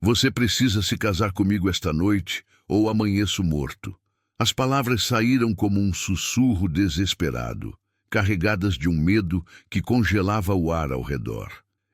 Você precisa se casar comigo esta noite, ou amanheço morto. As palavras saíram como um sussurro desesperado, carregadas de um medo que congelava o ar ao redor.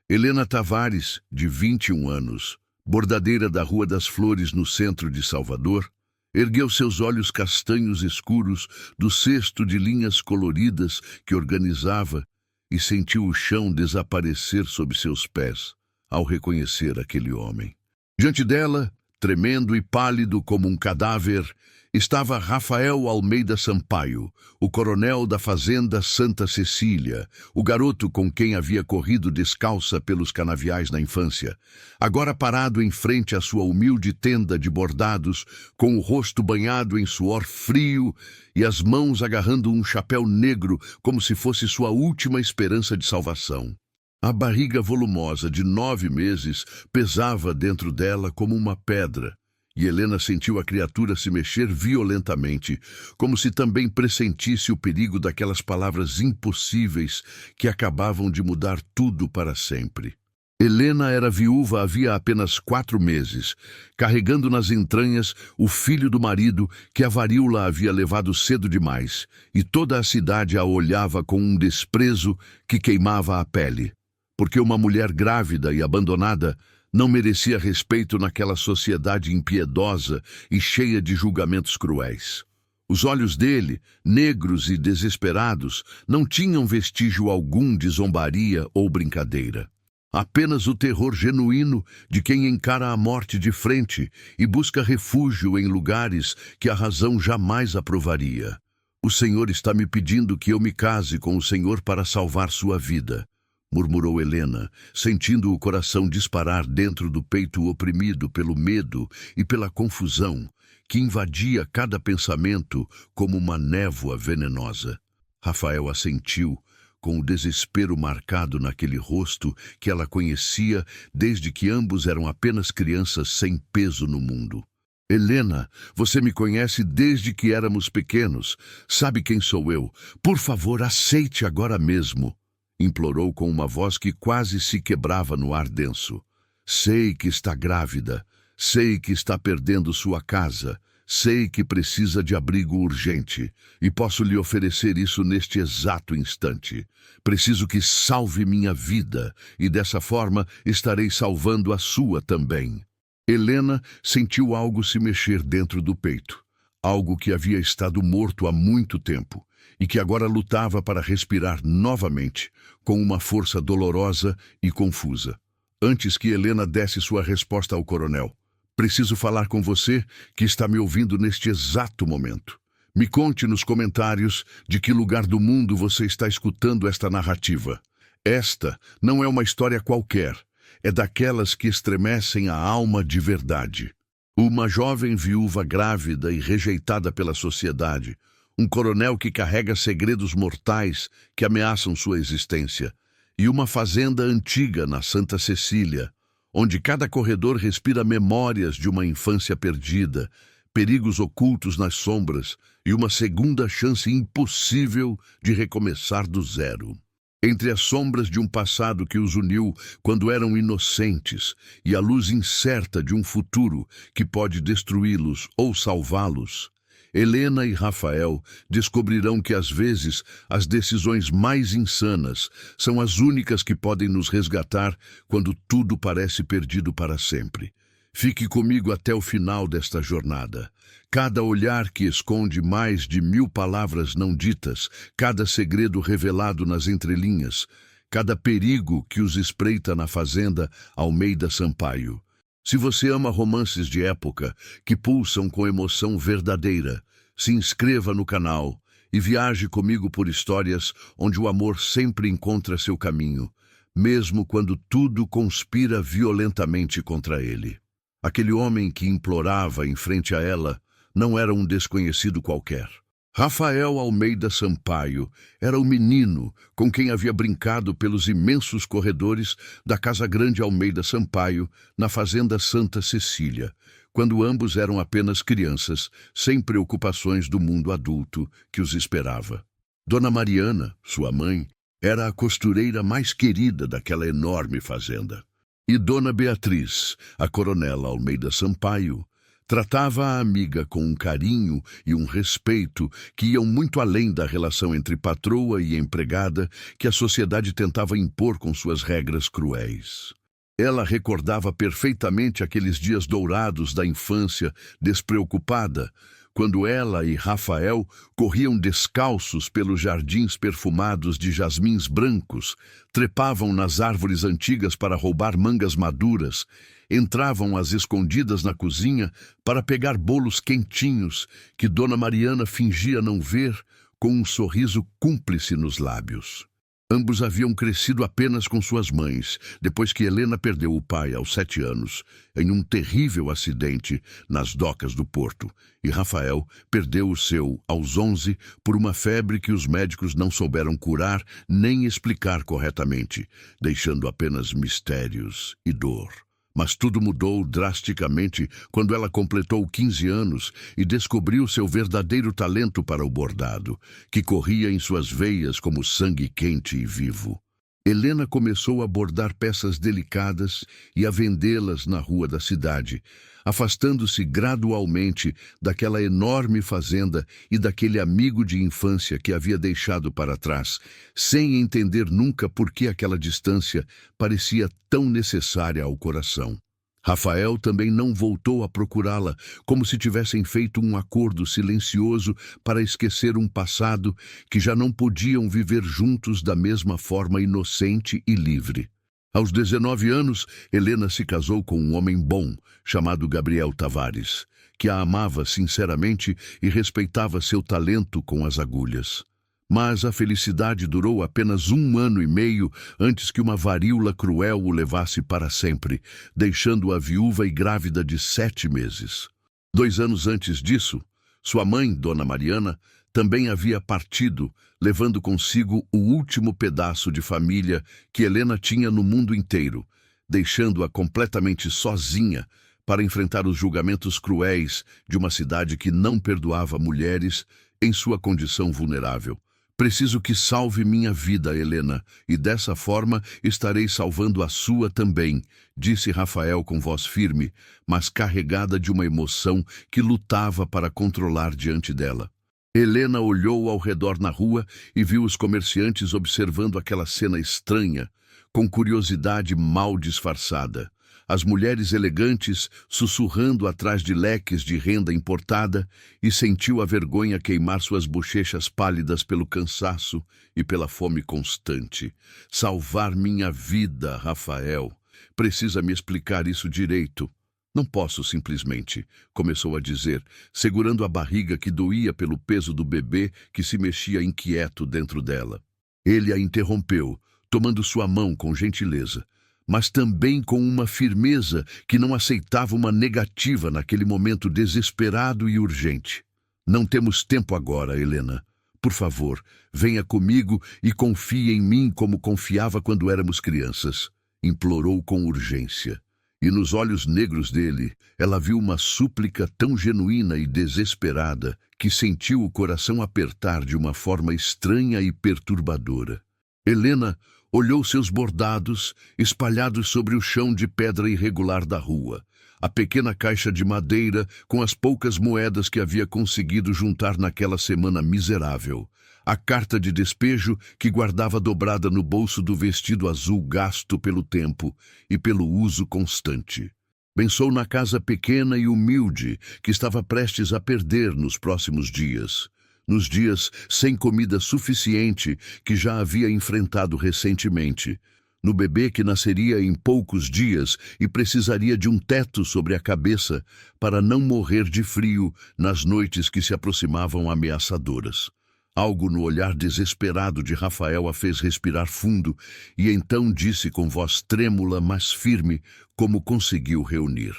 Helena Tavares, de 21 anos, bordadeira da Rua das Flores no centro de Salvador, ergueu seus olhos castanhos escuros do cesto de linhas coloridas que organizava e sentiu o chão desaparecer sob seus pés ao reconhecer aquele homem. Diante dela, tremendo e pálido como um cadáver, estava Rafael Almeida Sampaio, o coronel da fazenda Santa Cecília, o garoto com quem havia corrido descalça pelos canaviais na infância, agora parado em frente à sua humilde tenda de bordados, com o rosto banhado em suor frio e as mãos agarrando um chapéu negro como se fosse sua última esperança de salvação. A barriga volumosa de 9 meses pesava dentro dela como uma pedra, e Helena sentiu a criatura se mexer violentamente, como se também pressentisse o perigo daquelas palavras impossíveis que acabavam de mudar tudo para sempre. Helena era viúva havia apenas 4 meses, carregando nas entranhas o filho do marido que a varíola havia levado cedo demais, e toda a cidade a olhava com um desprezo que queimava a pele, porque uma mulher grávida e abandonada não merecia respeito naquela sociedade impiedosa e cheia de julgamentos cruéis. Os olhos dele, negros e desesperados, não tinham vestígio algum de zombaria ou brincadeira. Apenas o terror genuíno de quem encara a morte de frente e busca refúgio em lugares que a razão jamais aprovaria. O Senhor está me pedindo que eu me case com o Senhor para salvar sua vida, murmurou Helena, sentindo o coração disparar dentro do peito oprimido pelo medo e pela confusão que invadia cada pensamento como uma névoa venenosa. Rafael assentiu, com o desespero marcado naquele rosto que ela conhecia desde que ambos eram apenas crianças sem peso no mundo. Helena, você me conhece desde que éramos pequenos. Sabe quem sou eu? Por favor, aceite agora mesmo, implorou com uma voz que quase se quebrava no ar denso. Sei que está grávida, sei que está perdendo sua casa, sei que precisa de abrigo urgente, e posso lhe oferecer isso neste exato instante. Preciso que salve minha vida, e dessa forma estarei salvando a sua também. Helena sentiu algo se mexer dentro do peito, algo que havia estado morto há muito tempo, e que agora lutava para respirar novamente, com uma força dolorosa e confusa. Antes que Helena desse sua resposta ao coronel, preciso falar com você que está me ouvindo neste exato momento. Me conte nos comentários de que lugar do mundo você está escutando esta narrativa. Esta não é uma história qualquer, é daquelas que estremecem a alma de verdade. Uma jovem viúva grávida e rejeitada pela sociedade, um coronel que carrega segredos mortais que ameaçam sua existência, e uma fazenda antiga na Santa Cecília, onde cada corredor respira memórias de uma infância perdida, perigos ocultos nas sombras e uma segunda chance impossível de recomeçar do zero. Entre as sombras de um passado que os uniu quando eram inocentes e a luz incerta de um futuro que pode destruí-los ou salvá-los, Helena e Rafael descobrirão que às vezes as decisões mais insanas são as únicas que podem nos resgatar quando tudo parece perdido para sempre. Fique comigo até o final desta jornada. Cada olhar que esconde mais de 1000 palavras não ditas, cada segredo revelado nas entrelinhas, cada perigo que os espreita na fazenda Almeida Sampaio. Se você ama romances de época que pulsam com emoção verdadeira, se inscreva no canal e viaje comigo por histórias onde o amor sempre encontra seu caminho, mesmo quando tudo conspira violentamente contra ele. Aquele homem que implorava em frente a ela não era um desconhecido qualquer. Rafael Almeida Sampaio era o menino com quem havia brincado pelos imensos corredores da Casa Grande Almeida Sampaio, na fazenda Santa Cecília, quando ambos eram apenas crianças, sem preocupações do mundo adulto que os esperava. Dona Mariana, sua mãe, era a costureira mais querida daquela enorme fazenda. E Dona Beatriz, a coronela Almeida Sampaio, tratava a amiga com um carinho e um respeito que iam muito além da relação entre patroa e empregada que a sociedade tentava impor com suas regras cruéis. Ela recordava perfeitamente aqueles dias dourados da infância despreocupada, quando ela e Rafael corriam descalços pelos jardins perfumados de jasmins brancos, trepavam nas árvores antigas para roubar mangas maduras, entravam às escondidas na cozinha para pegar bolos quentinhos que Dona Mariana fingia não ver, com um sorriso cúmplice nos lábios. Ambos haviam crescido apenas com suas mães, depois que Helena perdeu o pai aos 7 anos, em um terrível acidente nas docas do porto, e Rafael perdeu o seu aos 11 por uma febre que os médicos não souberam curar nem explicar corretamente, deixando apenas mistérios e dor. Mas tudo mudou drasticamente quando ela completou 15 anos e descobriu seu verdadeiro talento para o bordado, que corria em suas veias como sangue quente e vivo. Helena começou a bordar peças delicadas e a vendê-las na rua da cidade, afastando-se gradualmente daquela enorme fazenda e daquele amigo de infância que havia deixado para trás, sem entender nunca por que aquela distância parecia tão necessária ao coração. Rafael também não voltou a procurá-la, como se tivessem feito um acordo silencioso para esquecer um passado que já não podiam viver juntos da mesma forma inocente e livre. Aos 19 anos, Helena se casou com um homem bom, chamado Gabriel Tavares, que a amava sinceramente e respeitava seu talento com as agulhas. Mas a felicidade durou apenas 1 ano e meio antes que uma varíola cruel o levasse para sempre, deixando-a viúva e grávida de 7 meses. 2 anos antes disso, sua mãe, Dona Mariana, também havia partido, levando consigo o último pedaço de família que Helena tinha no mundo inteiro, deixando-a completamente sozinha para enfrentar os julgamentos cruéis de uma cidade que não perdoava mulheres em sua condição vulnerável. Preciso que salve minha vida, Helena, e dessa forma estarei salvando a sua também, disse Rafael com voz firme, mas carregada de uma emoção que lutava para controlar diante dela. Helena olhou ao redor na rua e viu os comerciantes observando aquela cena estranha, com curiosidade mal disfarçada. As mulheres elegantes sussurrando atrás de leques de renda importada, e sentiu a vergonha queimar suas bochechas pálidas pelo cansaço e pela fome constante. Salvar minha vida, Rafael. Precisa me explicar isso direito. Não posso simplesmente, começou a dizer, segurando a barriga que doía pelo peso do bebê que se mexia inquieto dentro dela. Ele a interrompeu, tomando sua mão com gentileza, mas também com uma firmeza que não aceitava uma negativa naquele momento desesperado e urgente. Não temos tempo agora, Helena. Por favor, venha comigo e confie em mim como confiava quando éramos crianças, implorou com urgência. E nos olhos negros dele, ela viu uma súplica tão genuína e desesperada que sentiu o coração apertar de uma forma estranha e perturbadora. Helena olhou seus bordados, espalhados sobre o chão de pedra irregular da rua, a pequena caixa de madeira com as poucas moedas que havia conseguido juntar naquela semana miserável, a carta de despejo que guardava dobrada no bolso do vestido azul gasto pelo tempo e pelo uso constante. Pensou na casa pequena e humilde que estava prestes a perder nos próximos dias. Nos dias sem comida suficiente que já havia enfrentado recentemente, no bebê que nasceria em poucos dias e precisaria de um teto sobre a cabeça para não morrer de frio nas noites que se aproximavam ameaçadoras. Algo no olhar desesperado de Rafael a fez respirar fundo e então disse com voz trêmula, mas firme, como conseguiu reunir: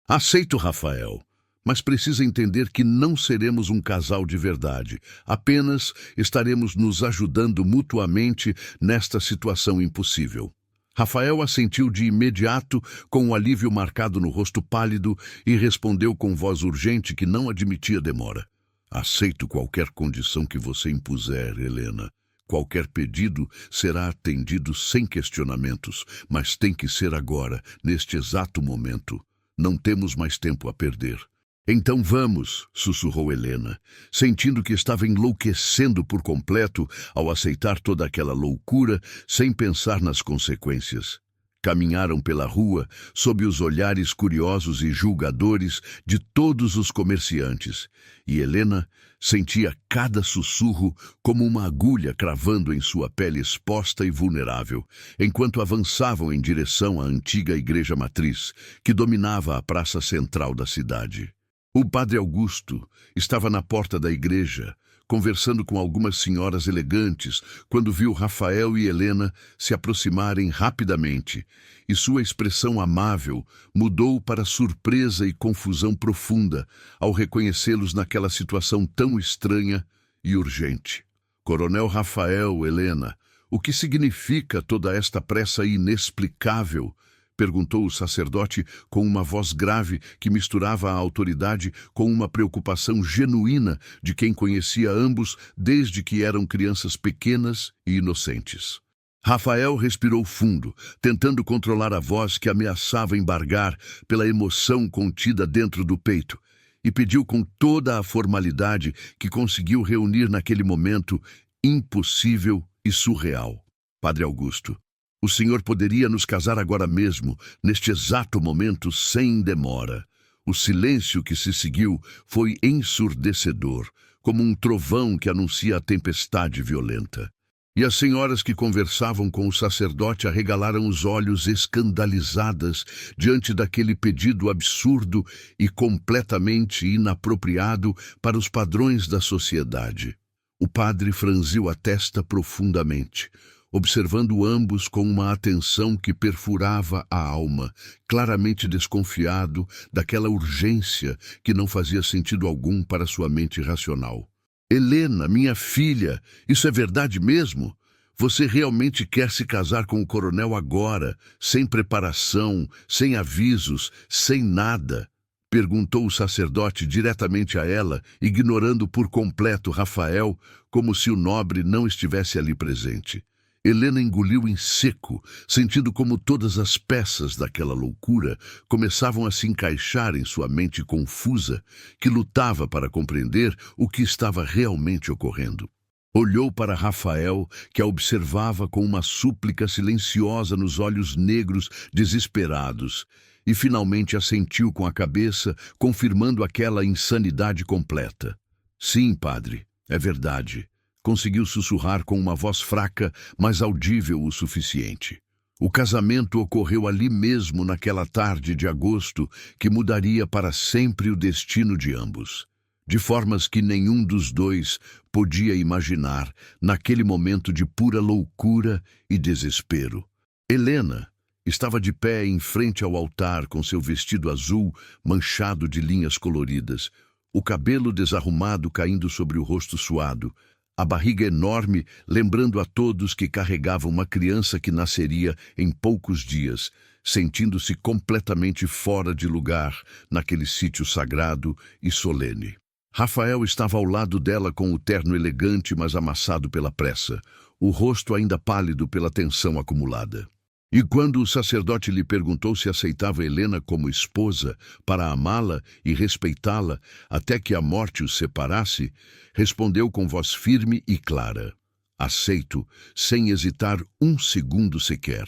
"Aceito, Rafael. Mas precisa entender que não seremos um casal de verdade. Apenas estaremos nos ajudando mutuamente nesta situação impossível." Rafael assentiu de imediato, com um alívio marcado no rosto pálido, e respondeu com voz urgente que não admitia demora: "Aceito qualquer condição que você impuser, Helena. Qualquer pedido será atendido sem questionamentos, mas tem que ser agora, neste exato momento. Não temos mais tempo a perder. Então vamos, sussurrou Helena, sentindo que estava enlouquecendo por completo ao aceitar toda aquela loucura sem pensar nas consequências. Caminharam pela rua sob os olhares curiosos e julgadores de todos os comerciantes, e Helena sentia cada sussurro como uma agulha cravando em sua pele exposta e vulnerável, enquanto avançavam em direção à antiga igreja matriz, que dominava a praça central da cidade. O padre Augusto estava na porta da igreja, conversando com algumas senhoras elegantes, quando viu Rafael e Helena se aproximarem rapidamente, e sua expressão amável mudou para surpresa e confusão profunda ao reconhecê-los naquela situação tão estranha e urgente. Coronel Rafael, Helena, o que significa toda esta pressa inexplicável? Perguntou o sacerdote com uma voz grave que misturava a autoridade com uma preocupação genuína de quem conhecia ambos desde que eram crianças pequenas e inocentes. Rafael respirou fundo, tentando controlar a voz que ameaçava embargar pela emoção contida dentro do peito, e pediu com toda a formalidade que conseguiu reunir naquele momento impossível e surreal. Padre Augusto, o senhor poderia nos casar agora mesmo, neste exato momento, sem demora. O silêncio que se seguiu foi ensurdecedor, como um trovão que anuncia a tempestade violenta. E as senhoras que conversavam com o sacerdote arregalaram os olhos escandalizadas diante daquele pedido absurdo e completamente inapropriado para os padrões da sociedade. O padre franziu a testa profundamente, observando ambos com uma atenção que perfurava a alma, claramente desconfiado daquela urgência que não fazia sentido algum para sua mente racional. Helena, minha filha, isso é verdade mesmo? Você realmente quer se casar com o coronel agora, sem preparação, sem avisos, sem nada? Perguntou o sacerdote diretamente a ela, ignorando por completo Rafael, como se o nobre não estivesse ali presente. Helena engoliu em seco, sentindo como todas as peças daquela loucura começavam a se encaixar em sua mente confusa, que lutava para compreender o que estava realmente ocorrendo. Olhou para Rafael, que a observava com uma súplica silenciosa nos olhos negros desesperados, e finalmente assentiu com a cabeça, confirmando aquela insanidade completa. Sim, padre, é verdade. Conseguiu sussurrar com uma voz fraca, mas audível o suficiente. O casamento ocorreu ali mesmo naquela tarde de agosto que mudaria para sempre o destino de ambos, de formas que nenhum dos dois podia imaginar naquele momento de pura loucura e desespero. Helena estava de pé em frente ao altar com seu vestido azul manchado de linhas coloridas, o cabelo desarrumado caindo sobre o rosto suado, a barriga enorme, lembrando a todos que carregava uma criança que nasceria em poucos dias, sentindo-se completamente fora de lugar naquele sítio sagrado e solene. Rafael estava ao lado dela com o terno elegante, mas amassado pela pressa, o rosto ainda pálido pela tensão acumulada. E quando o sacerdote lhe perguntou se aceitava Helena como esposa para amá-la e respeitá-la até que a morte os separasse, respondeu com voz firme e clara: aceito, sem hesitar um segundo sequer.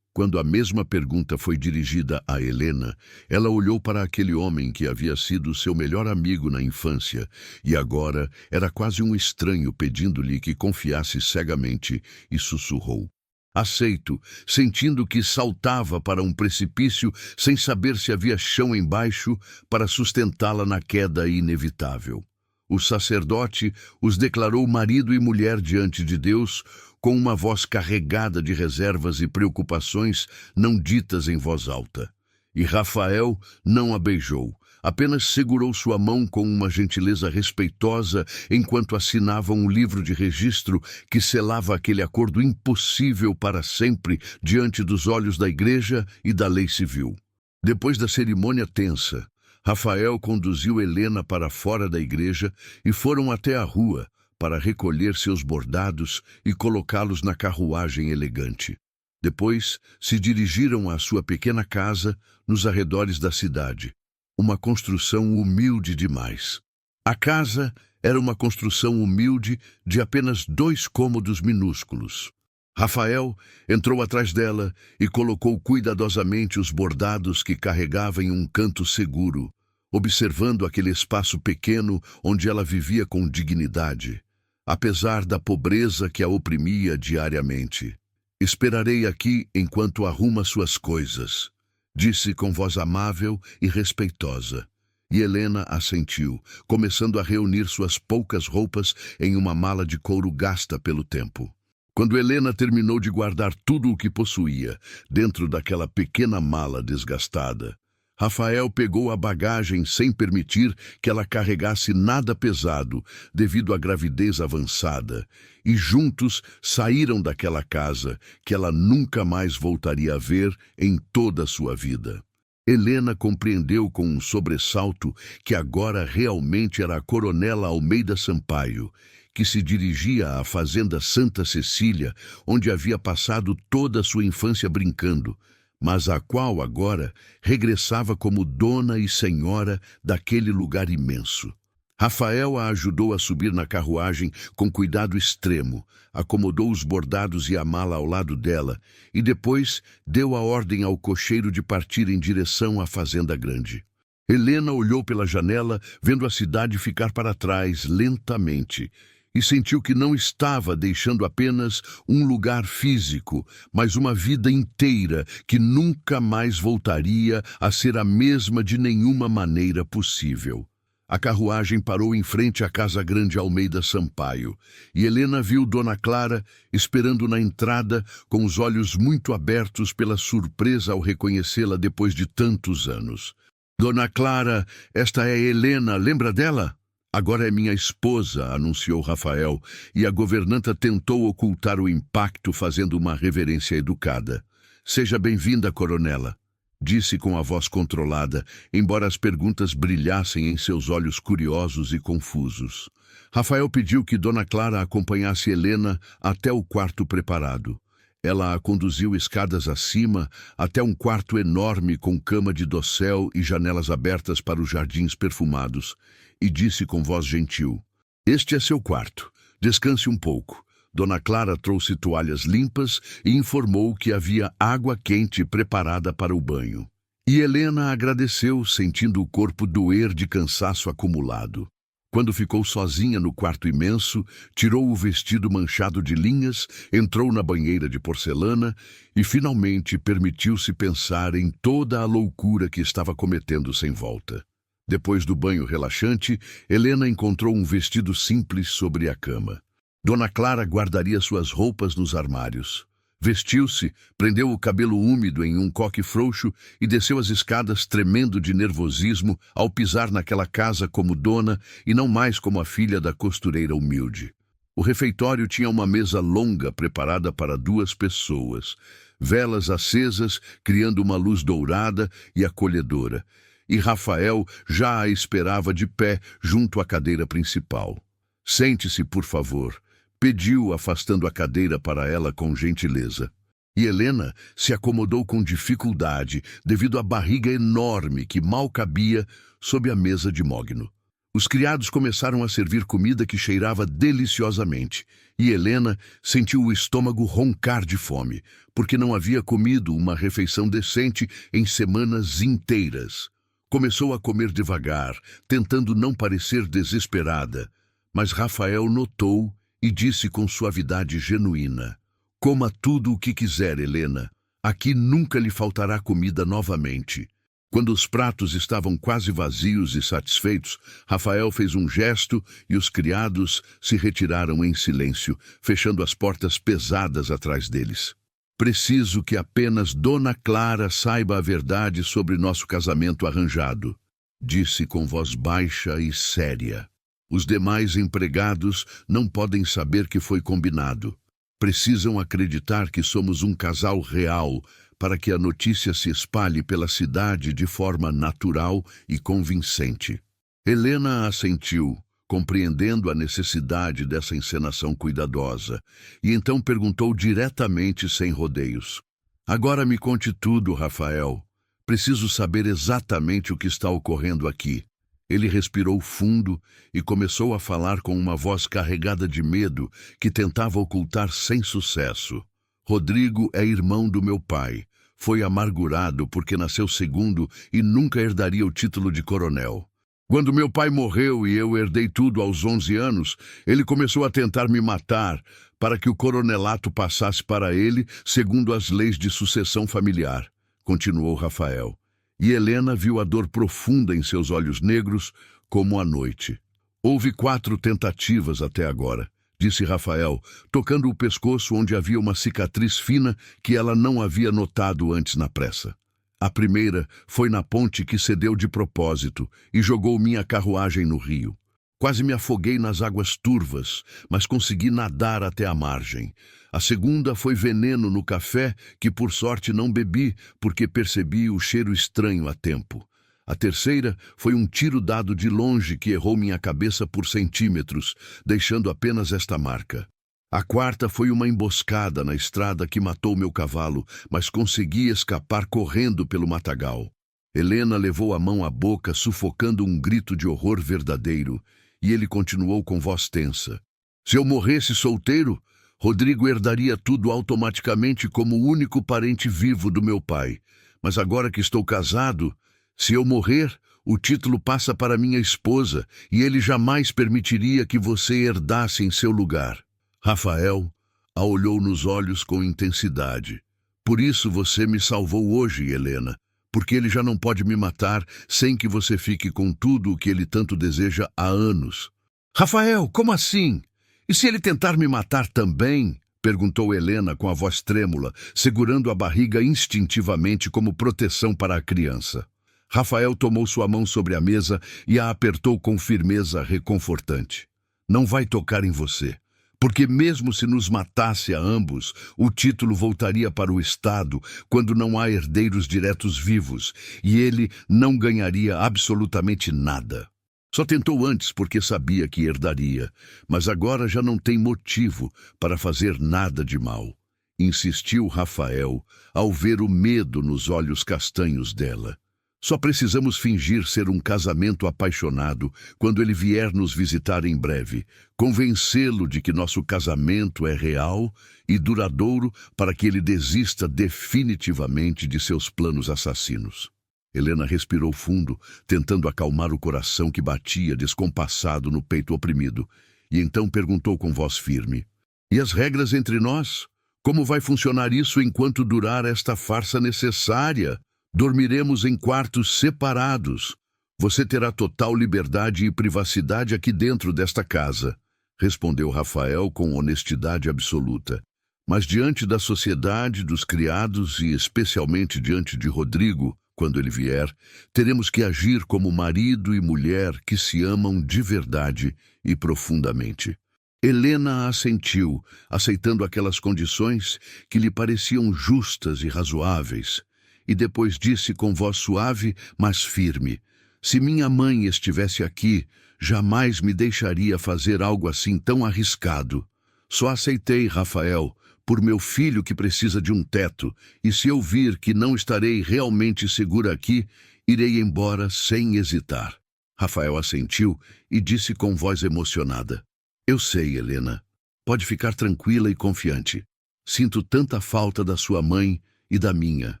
Quando a mesma pergunta foi dirigida a Helena, ela olhou para aquele homem que havia sido seu melhor amigo na infância e agora era quase um estranho pedindo-lhe que confiasse cegamente e sussurrou: aceito, sentindo que saltava para um precipício sem saber se havia chão embaixo para sustentá-la na queda inevitável. O sacerdote os declarou marido e mulher diante de Deus, com uma voz carregada de reservas e preocupações não ditas em voz alta. E Rafael não a beijou, apenas segurou sua mão com uma gentileza respeitosa enquanto assinavam um livro de registro que selava aquele acordo impossível para sempre diante dos olhos da igreja e da lei civil. Depois da cerimônia tensa, Rafael conduziu Helena para fora da igreja e foram até a rua, para recolher seus bordados e colocá-los na carruagem elegante. Depois, se dirigiram à sua pequena casa nos arredores da cidade, uma construção humilde demais. A casa era uma construção humilde de apenas 2 cômodos minúsculos. Rafael entrou atrás dela e colocou cuidadosamente os bordados que carregava em um canto seguro, observando aquele espaço pequeno onde ela vivia com dignidade, apesar da pobreza que a oprimia diariamente. "Esperarei aqui enquanto arruma suas coisas", disse com voz amável e respeitosa. E Helena assentiu, começando a reunir suas poucas roupas em uma mala de couro gasta pelo tempo. Quando Helena terminou de guardar tudo o que possuía dentro daquela pequena mala desgastada, Rafael pegou a bagagem sem permitir que ela carregasse nada pesado devido à gravidez avançada, e juntos saíram daquela casa que ela nunca mais voltaria a ver em toda a sua vida. Helena compreendeu com um sobressalto que agora realmente era a coronela Almeida Sampaio, que se dirigia à fazenda Santa Cecília, onde havia passado toda a sua infância brincando, mas a qual agora regressava como dona e senhora daquele lugar imenso. Rafael a ajudou a subir na carruagem com cuidado extremo, acomodou os bordados e a mala ao lado dela e depois deu a ordem ao cocheiro de partir em direção à fazenda grande. Helena olhou pela janela, vendo a cidade ficar para trás lentamente, e sentiu que não estava deixando apenas um lugar físico, mas uma vida inteira que nunca mais voltaria a ser a mesma de nenhuma maneira possível. A carruagem parou em frente à Casa Grande Almeida Sampaio, e Helena viu Dona Clara esperando na entrada com os olhos muito abertos pela surpresa ao reconhecê-la depois de tantos anos. "Dona Clara, esta é Helena, lembra dela?" "Agora é minha esposa", anunciou Rafael, e a governanta tentou ocultar o impacto fazendo uma reverência educada. "Seja bem-vinda, coronela", disse com a voz controlada, embora as perguntas brilhassem em seus olhos curiosos e confusos. Rafael pediu que Dona Clara acompanhasse Helena até o quarto preparado. Ela a conduziu escadas acima até um quarto enorme com cama de dossel e janelas abertas para os jardins perfumados, e disse com voz gentil: "Este é seu quarto. Descanse um pouco." Dona Clara trouxe toalhas limpas e informou que havia água quente preparada para o banho. E Helena agradeceu, sentindo o corpo doer de cansaço acumulado. Quando ficou sozinha no quarto imenso, tirou o vestido manchado de linhas, entrou na banheira de porcelana e finalmente permitiu-se pensar em toda a loucura que estava cometendo sem volta. Depois do banho relaxante, Helena encontrou um vestido simples sobre a cama. Dona Clara guardaria suas roupas nos armários. Vestiu-se, prendeu o cabelo úmido em um coque frouxo e desceu as escadas tremendo de nervosismo ao pisar naquela casa como dona e não mais como a filha da costureira humilde. O refeitório tinha uma mesa longa preparada para 2 pessoas, velas acesas criando uma luz dourada e acolhedora, e Rafael já a esperava de pé junto à cadeira principal. "Sente-se, por favor", pediu, afastando a cadeira para ela com gentileza. E Helena se acomodou com dificuldade devido à barriga enorme que mal cabia sob a mesa de mogno. Os criados começaram a servir comida que cheirava deliciosamente, e Helena sentiu o estômago roncar de fome, porque não havia comido uma refeição decente em semanas inteiras. Começou a comer devagar, tentando não parecer desesperada, mas Rafael notou e disse com suavidade genuína: "Coma tudo o que quiser, Helena. Aqui nunca lhe faltará comida novamente." Quando os pratos estavam quase vazios e satisfeitos, Rafael fez um gesto e os criados se retiraram em silêncio, fechando as portas pesadas atrás deles. "Preciso que apenas Dona Clara saiba a verdade sobre nosso casamento arranjado", disse com voz baixa e séria. "Os demais empregados não podem saber que foi combinado. Precisam acreditar que somos um casal real para que a notícia se espalhe pela cidade de forma natural e convincente." Helena assentiu, compreendendo a necessidade dessa encenação cuidadosa, e então perguntou diretamente, sem rodeios. Agora me conte tudo, Rafael. Preciso saber exatamente o que está ocorrendo aqui. Ele respirou fundo e começou a falar com uma voz carregada de medo que tentava ocultar sem sucesso. Rodrigo é irmão do meu pai. Foi amargurado porque nasceu segundo e nunca herdaria o título de coronel. Quando meu pai morreu e eu herdei tudo aos 11 anos, ele começou a tentar me matar para que o coronelato passasse para ele segundo as leis de sucessão familiar, continuou Rafael. E Helena viu a dor profunda em seus olhos negros como a noite. Houve 4 tentativas até agora, disse Rafael, tocando o pescoço onde havia uma cicatriz fina que ela não havia notado antes na pressa. A primeira foi na ponte que cedeu de propósito e jogou minha carruagem no rio. Quase me afoguei nas águas turvas, mas consegui nadar até a margem. A segunda foi veneno no café, que por sorte não bebi, porque percebi o cheiro estranho a tempo. A terceira foi um tiro dado de longe que errou minha cabeça por centímetros, deixando apenas esta marca. A quarta foi uma emboscada na estrada que matou meu cavalo, mas consegui escapar correndo pelo matagal. Helena levou a mão à boca, sufocando um grito de horror verdadeiro, e ele continuou com voz tensa. Se eu morresse solteiro, Rodrigo herdaria tudo automaticamente como o único parente vivo do meu pai. Mas agora que estou casado, se eu morrer, o título passa para minha esposa e ele jamais permitiria que você herdasse em seu lugar. Rafael a olhou nos olhos com intensidade. Por isso você me salvou hoje, Helena, porque ele já não pode me matar sem que você fique com tudo o que ele tanto deseja há anos. Rafael, como assim? E se ele tentar me matar também? Perguntou Helena com a voz trêmula, segurando a barriga instintivamente como proteção para a criança. Rafael tomou sua mão sobre a mesa e a apertou com firmeza reconfortante. Não vai tocar em você, porque mesmo se nos matasse a ambos, o título voltaria para o Estado quando não há herdeiros diretos vivos, e ele não ganharia absolutamente nada. Só tentou antes porque sabia que herdaria, mas agora já não tem motivo para fazer nada de mal, insistiu Rafael ao ver o medo nos olhos castanhos dela. Só precisamos fingir ser um casamento apaixonado quando ele vier nos visitar em breve, convencê-lo de que nosso casamento é real e duradouro para que ele desista definitivamente de seus planos assassinos. Helena respirou fundo, tentando acalmar o coração que batia descompassado no peito oprimido, e então perguntou com voz firme: E as regras entre nós? Como vai funcionar isso enquanto durar esta farsa necessária? Dormiremos em quartos separados. Você terá total liberdade e privacidade aqui dentro desta casa, respondeu Rafael com honestidade absoluta. Mas diante da sociedade, dos criados e especialmente diante de Rodrigo, quando ele vier, teremos que agir como marido e mulher que se amam de verdade e profundamente. Helena assentiu, aceitando aquelas condições que lhe pareciam justas e razoáveis, e depois disse com voz suave, mas firme: Se minha mãe estivesse aqui, jamais me deixaria fazer algo assim tão arriscado. Só aceitei, Rafael, por meu filho que precisa de um teto, e se eu vir que não estarei realmente segura aqui, irei embora sem hesitar. Rafael assentiu e disse com voz emocionada: Eu sei, Helena. Pode ficar tranquila e confiante. Sinto tanta falta da sua mãe e da minha.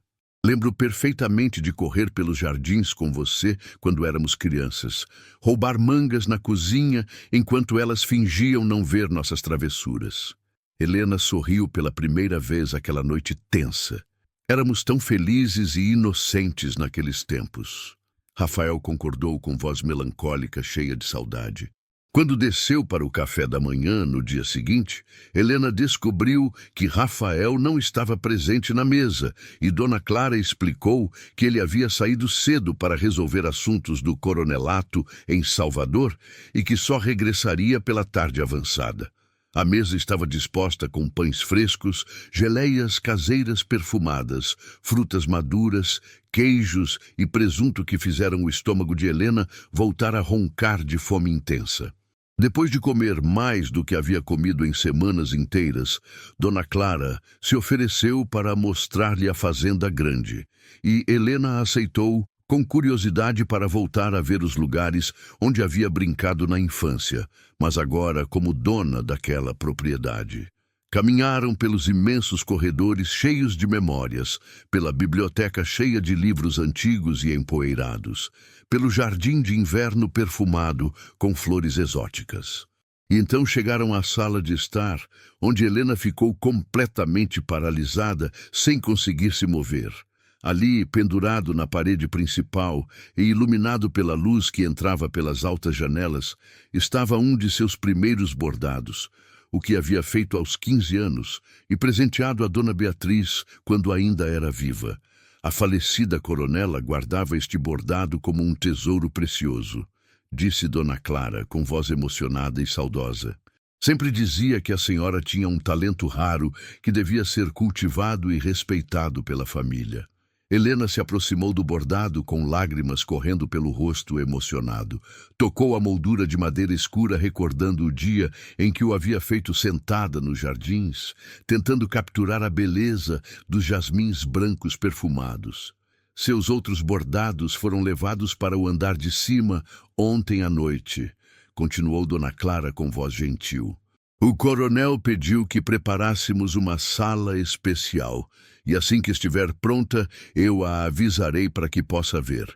Lembro perfeitamente de correr pelos jardins com você quando éramos crianças, roubar mangas na cozinha enquanto elas fingiam não ver nossas travessuras. Helena sorriu pela primeira vez aquela noite tensa. Éramos tão felizes e inocentes naqueles tempos. Rafael concordou com voz melancólica, cheia de saudade. Quando desceu para o café da manhã, no dia seguinte, Helena descobriu que Rafael não estava presente na mesa e Dona Clara explicou que ele havia saído cedo para resolver assuntos do coronelato em Salvador e que só regressaria pela tarde avançada. A mesa estava disposta com pães frescos, geleias caseiras perfumadas, frutas maduras, queijos e presunto que fizeram o estômago de Helena voltar a roncar de fome intensa. Depois de comer mais do que havia comido em semanas inteiras, Dona Clara se ofereceu para mostrar-lhe a fazenda grande, e Helena aceitou com curiosidade para voltar a ver os lugares onde havia brincado na infância, mas agora como dona daquela propriedade. Caminharam pelos imensos corredores cheios de memórias, pela biblioteca cheia de livros antigos e empoeirados, pelo jardim de inverno perfumado com flores exóticas. E então chegaram à sala de estar, onde Helena ficou completamente paralisada, sem conseguir se mover. Ali, pendurado na parede principal e iluminado pela luz que entrava pelas altas janelas, estava um de seus primeiros bordados, o que havia feito aos 15 anos e presenteado a Dona Beatriz quando ainda era viva. A falecida coronela guardava este bordado como um tesouro precioso, disse Dona Clara com voz emocionada e saudosa. Sempre dizia que a senhora tinha um talento raro que devia ser cultivado e respeitado pela família. Helena se aproximou do bordado com lágrimas correndo pelo rosto emocionado. Tocou a moldura de madeira escura recordando o dia em que o havia feito sentada nos jardins, tentando capturar a beleza dos jasmins brancos perfumados. Seus outros bordados foram levados para o andar de cima ontem à noite, continuou Dona Clara com voz gentil. O coronel pediu que preparássemos uma sala especial, e assim que estiver pronta, eu a avisarei para que possa ver.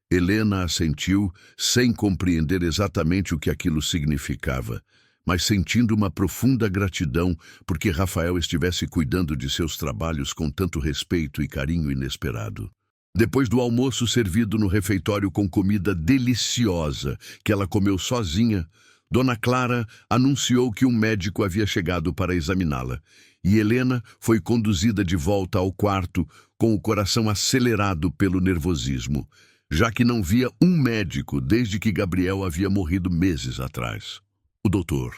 Helena assentiu, sem compreender exatamente o que aquilo significava, mas sentindo uma profunda gratidão porque Rafael estivesse cuidando de seus trabalhos com tanto respeito e carinho inesperado. Depois do almoço servido no refeitório com comida deliciosa que ela comeu sozinha, Dona Clara anunciou que um médico havia chegado para examiná-la, e Helena foi conduzida de volta ao quarto com o coração acelerado pelo nervosismo, já que não via um médico desde que Gabriel havia morrido meses atrás. O doutor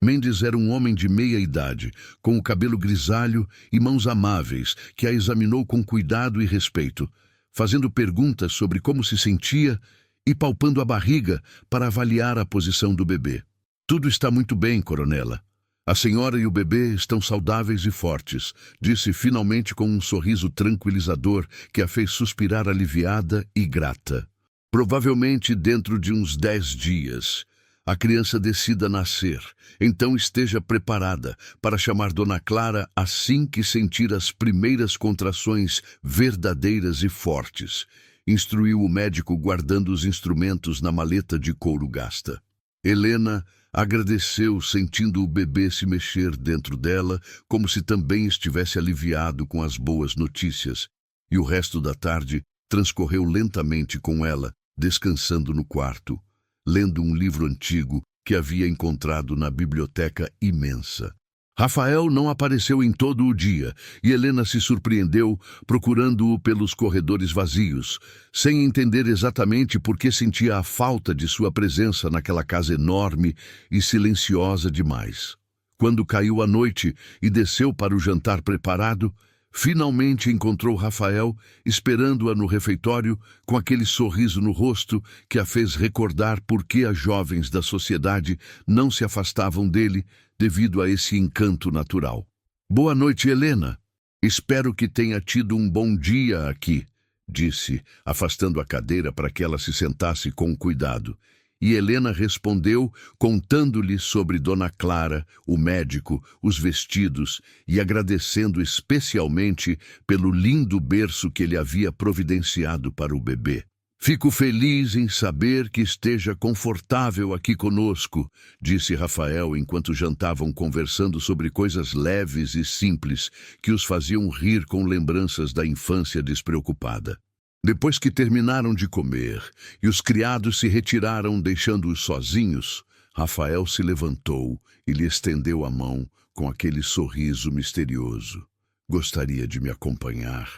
Mendes era um homem de meia idade, com o cabelo grisalho e mãos amáveis, que a examinou com cuidado e respeito, fazendo perguntas sobre como se sentia e palpando a barriga para avaliar a posição do bebê. Tudo está muito bem, coronela. A senhora e o bebê estão saudáveis e fortes, disse finalmente com um sorriso tranquilizador que a fez suspirar aliviada e grata. Provavelmente dentro de uns 10 dias, a criança decida nascer, então esteja preparada para chamar Dona Clara assim que sentir as primeiras contrações verdadeiras e fortes, instruiu o médico guardando os instrumentos na maleta de couro gasta. Helena agradeceu, sentindo o bebê se mexer dentro dela, como se também estivesse aliviado com as boas notícias, e o resto da tarde transcorreu lentamente com ela, descansando no quarto, lendo um livro antigo que havia encontrado na biblioteca imensa. Rafael não apareceu em todo o dia, e Helena se surpreendeu procurando-o pelos corredores vazios, sem entender exatamente por que sentia a falta de sua presença naquela casa enorme e silenciosa demais. Quando caiu a noite e desceu para o jantar preparado, finalmente encontrou Rafael esperando-a no refeitório com aquele sorriso no rosto que a fez recordar por que as jovens da sociedade não se afastavam dele devido a esse encanto natural. Boa noite, Helena. Espero que tenha tido um bom dia aqui, disse, afastando a cadeira para que ela se sentasse com cuidado. E Helena respondeu, contando-lhe sobre Dona Clara, o médico, os vestidos e agradecendo especialmente pelo lindo berço que ele havia providenciado para o bebê. Fico feliz em saber que esteja confortável aqui conosco, disse Rafael enquanto jantavam conversando sobre coisas leves e simples que os faziam rir com lembranças da infância despreocupada. Depois que terminaram de comer e os criados se retiraram deixando-os sozinhos, Rafael se levantou e lhe estendeu a mão com aquele sorriso misterioso. Gostaria de me acompanhar.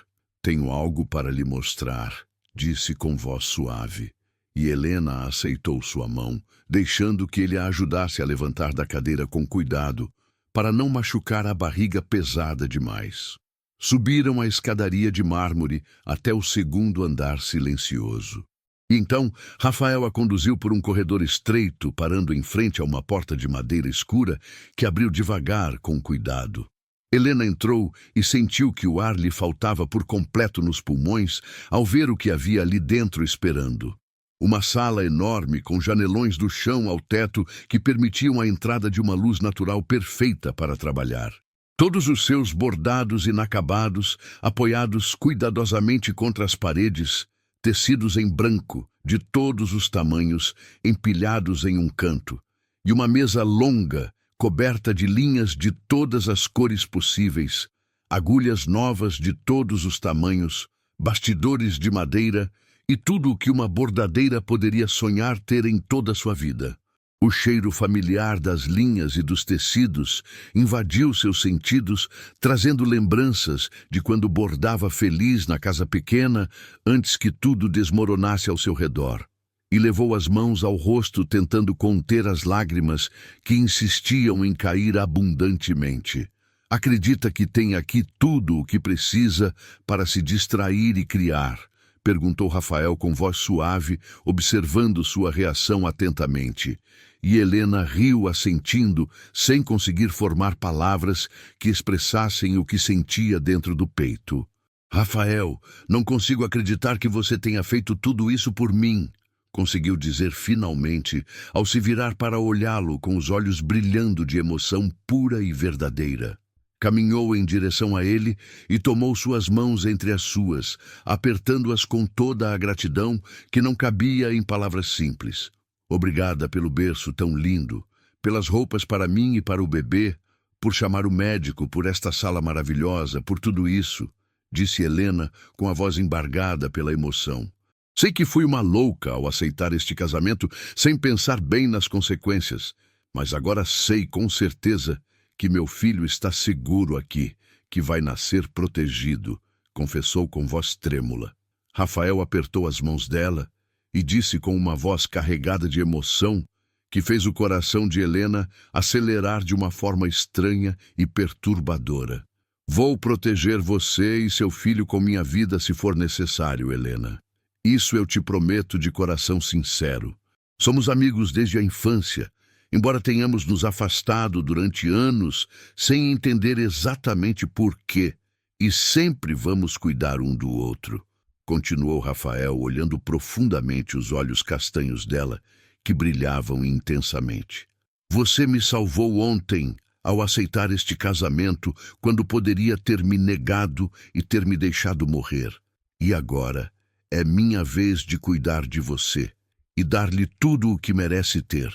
Tenho algo para lhe mostrar, disse com voz suave. E Helena aceitou sua mão, deixando que ele a ajudasse a levantar da cadeira com cuidado, para não machucar a barriga pesada demais. Subiram a escadaria de mármore até o segundo andar silencioso. E então, Rafael a conduziu por um corredor estreito, parando em frente a uma porta de madeira escura que abriu devagar, com cuidado. Helena entrou e sentiu que o ar lhe faltava por completo nos pulmões ao ver o que havia ali dentro esperando. Uma sala enorme com janelões do chão ao teto que permitiam a entrada de uma luz natural perfeita para trabalhar. Todos os seus bordados inacabados, apoiados cuidadosamente contra as paredes, tecidos em branco, de todos os tamanhos, empilhados em um canto, e uma mesa longa, coberta de linhas de todas as cores possíveis, agulhas novas de todos os tamanhos, bastidores de madeira e tudo o que uma bordadeira poderia sonhar ter em toda a sua vida. O cheiro familiar das linhas e dos tecidos invadiu seus sentidos, trazendo lembranças de quando bordava feliz na casa pequena antes que tudo desmoronasse ao seu redor. E levou as mãos ao rosto tentando conter as lágrimas que insistiam em cair abundantemente. Acredita que tem aqui tudo o que precisa para se distrair e criar? Perguntou Rafael com voz suave, observando sua reação atentamente. E Helena riu assentindo, sem conseguir formar palavras que expressassem o que sentia dentro do peito. Rafael, não consigo acreditar que você tenha feito tudo isso por mim, conseguiu dizer finalmente, ao se virar para olhá-lo com os olhos brilhando de emoção pura e verdadeira. Caminhou em direção a ele e tomou suas mãos entre as suas, apertando-as com toda a gratidão que não cabia em palavras simples. Obrigada pelo berço tão lindo, pelas roupas para mim e para o bebê, por chamar o médico, por esta sala maravilhosa, por tudo isso, disse Helena com a voz embargada pela emoção. Sei que fui uma louca ao aceitar este casamento sem pensar bem nas consequências, mas agora sei com certeza que meu filho está seguro aqui, que vai nascer protegido, confessou com voz trêmula. Rafael apertou as mãos dela e disse com uma voz carregada de emoção que fez o coração de Helena acelerar de uma forma estranha e perturbadora. Vou proteger você e seu filho com minha vida se for necessário, Helena. Isso eu te prometo de coração sincero. Somos amigos desde a infância, embora tenhamos nos afastado durante anos sem entender exatamente por quê, e sempre vamos cuidar um do outro. Continuou Rafael, olhando profundamente os olhos castanhos dela, que brilhavam intensamente. Você me salvou ontem ao aceitar este casamento, quando poderia ter me negado e ter me deixado morrer. E agora é minha vez de cuidar de você e dar-lhe tudo o que merece ter.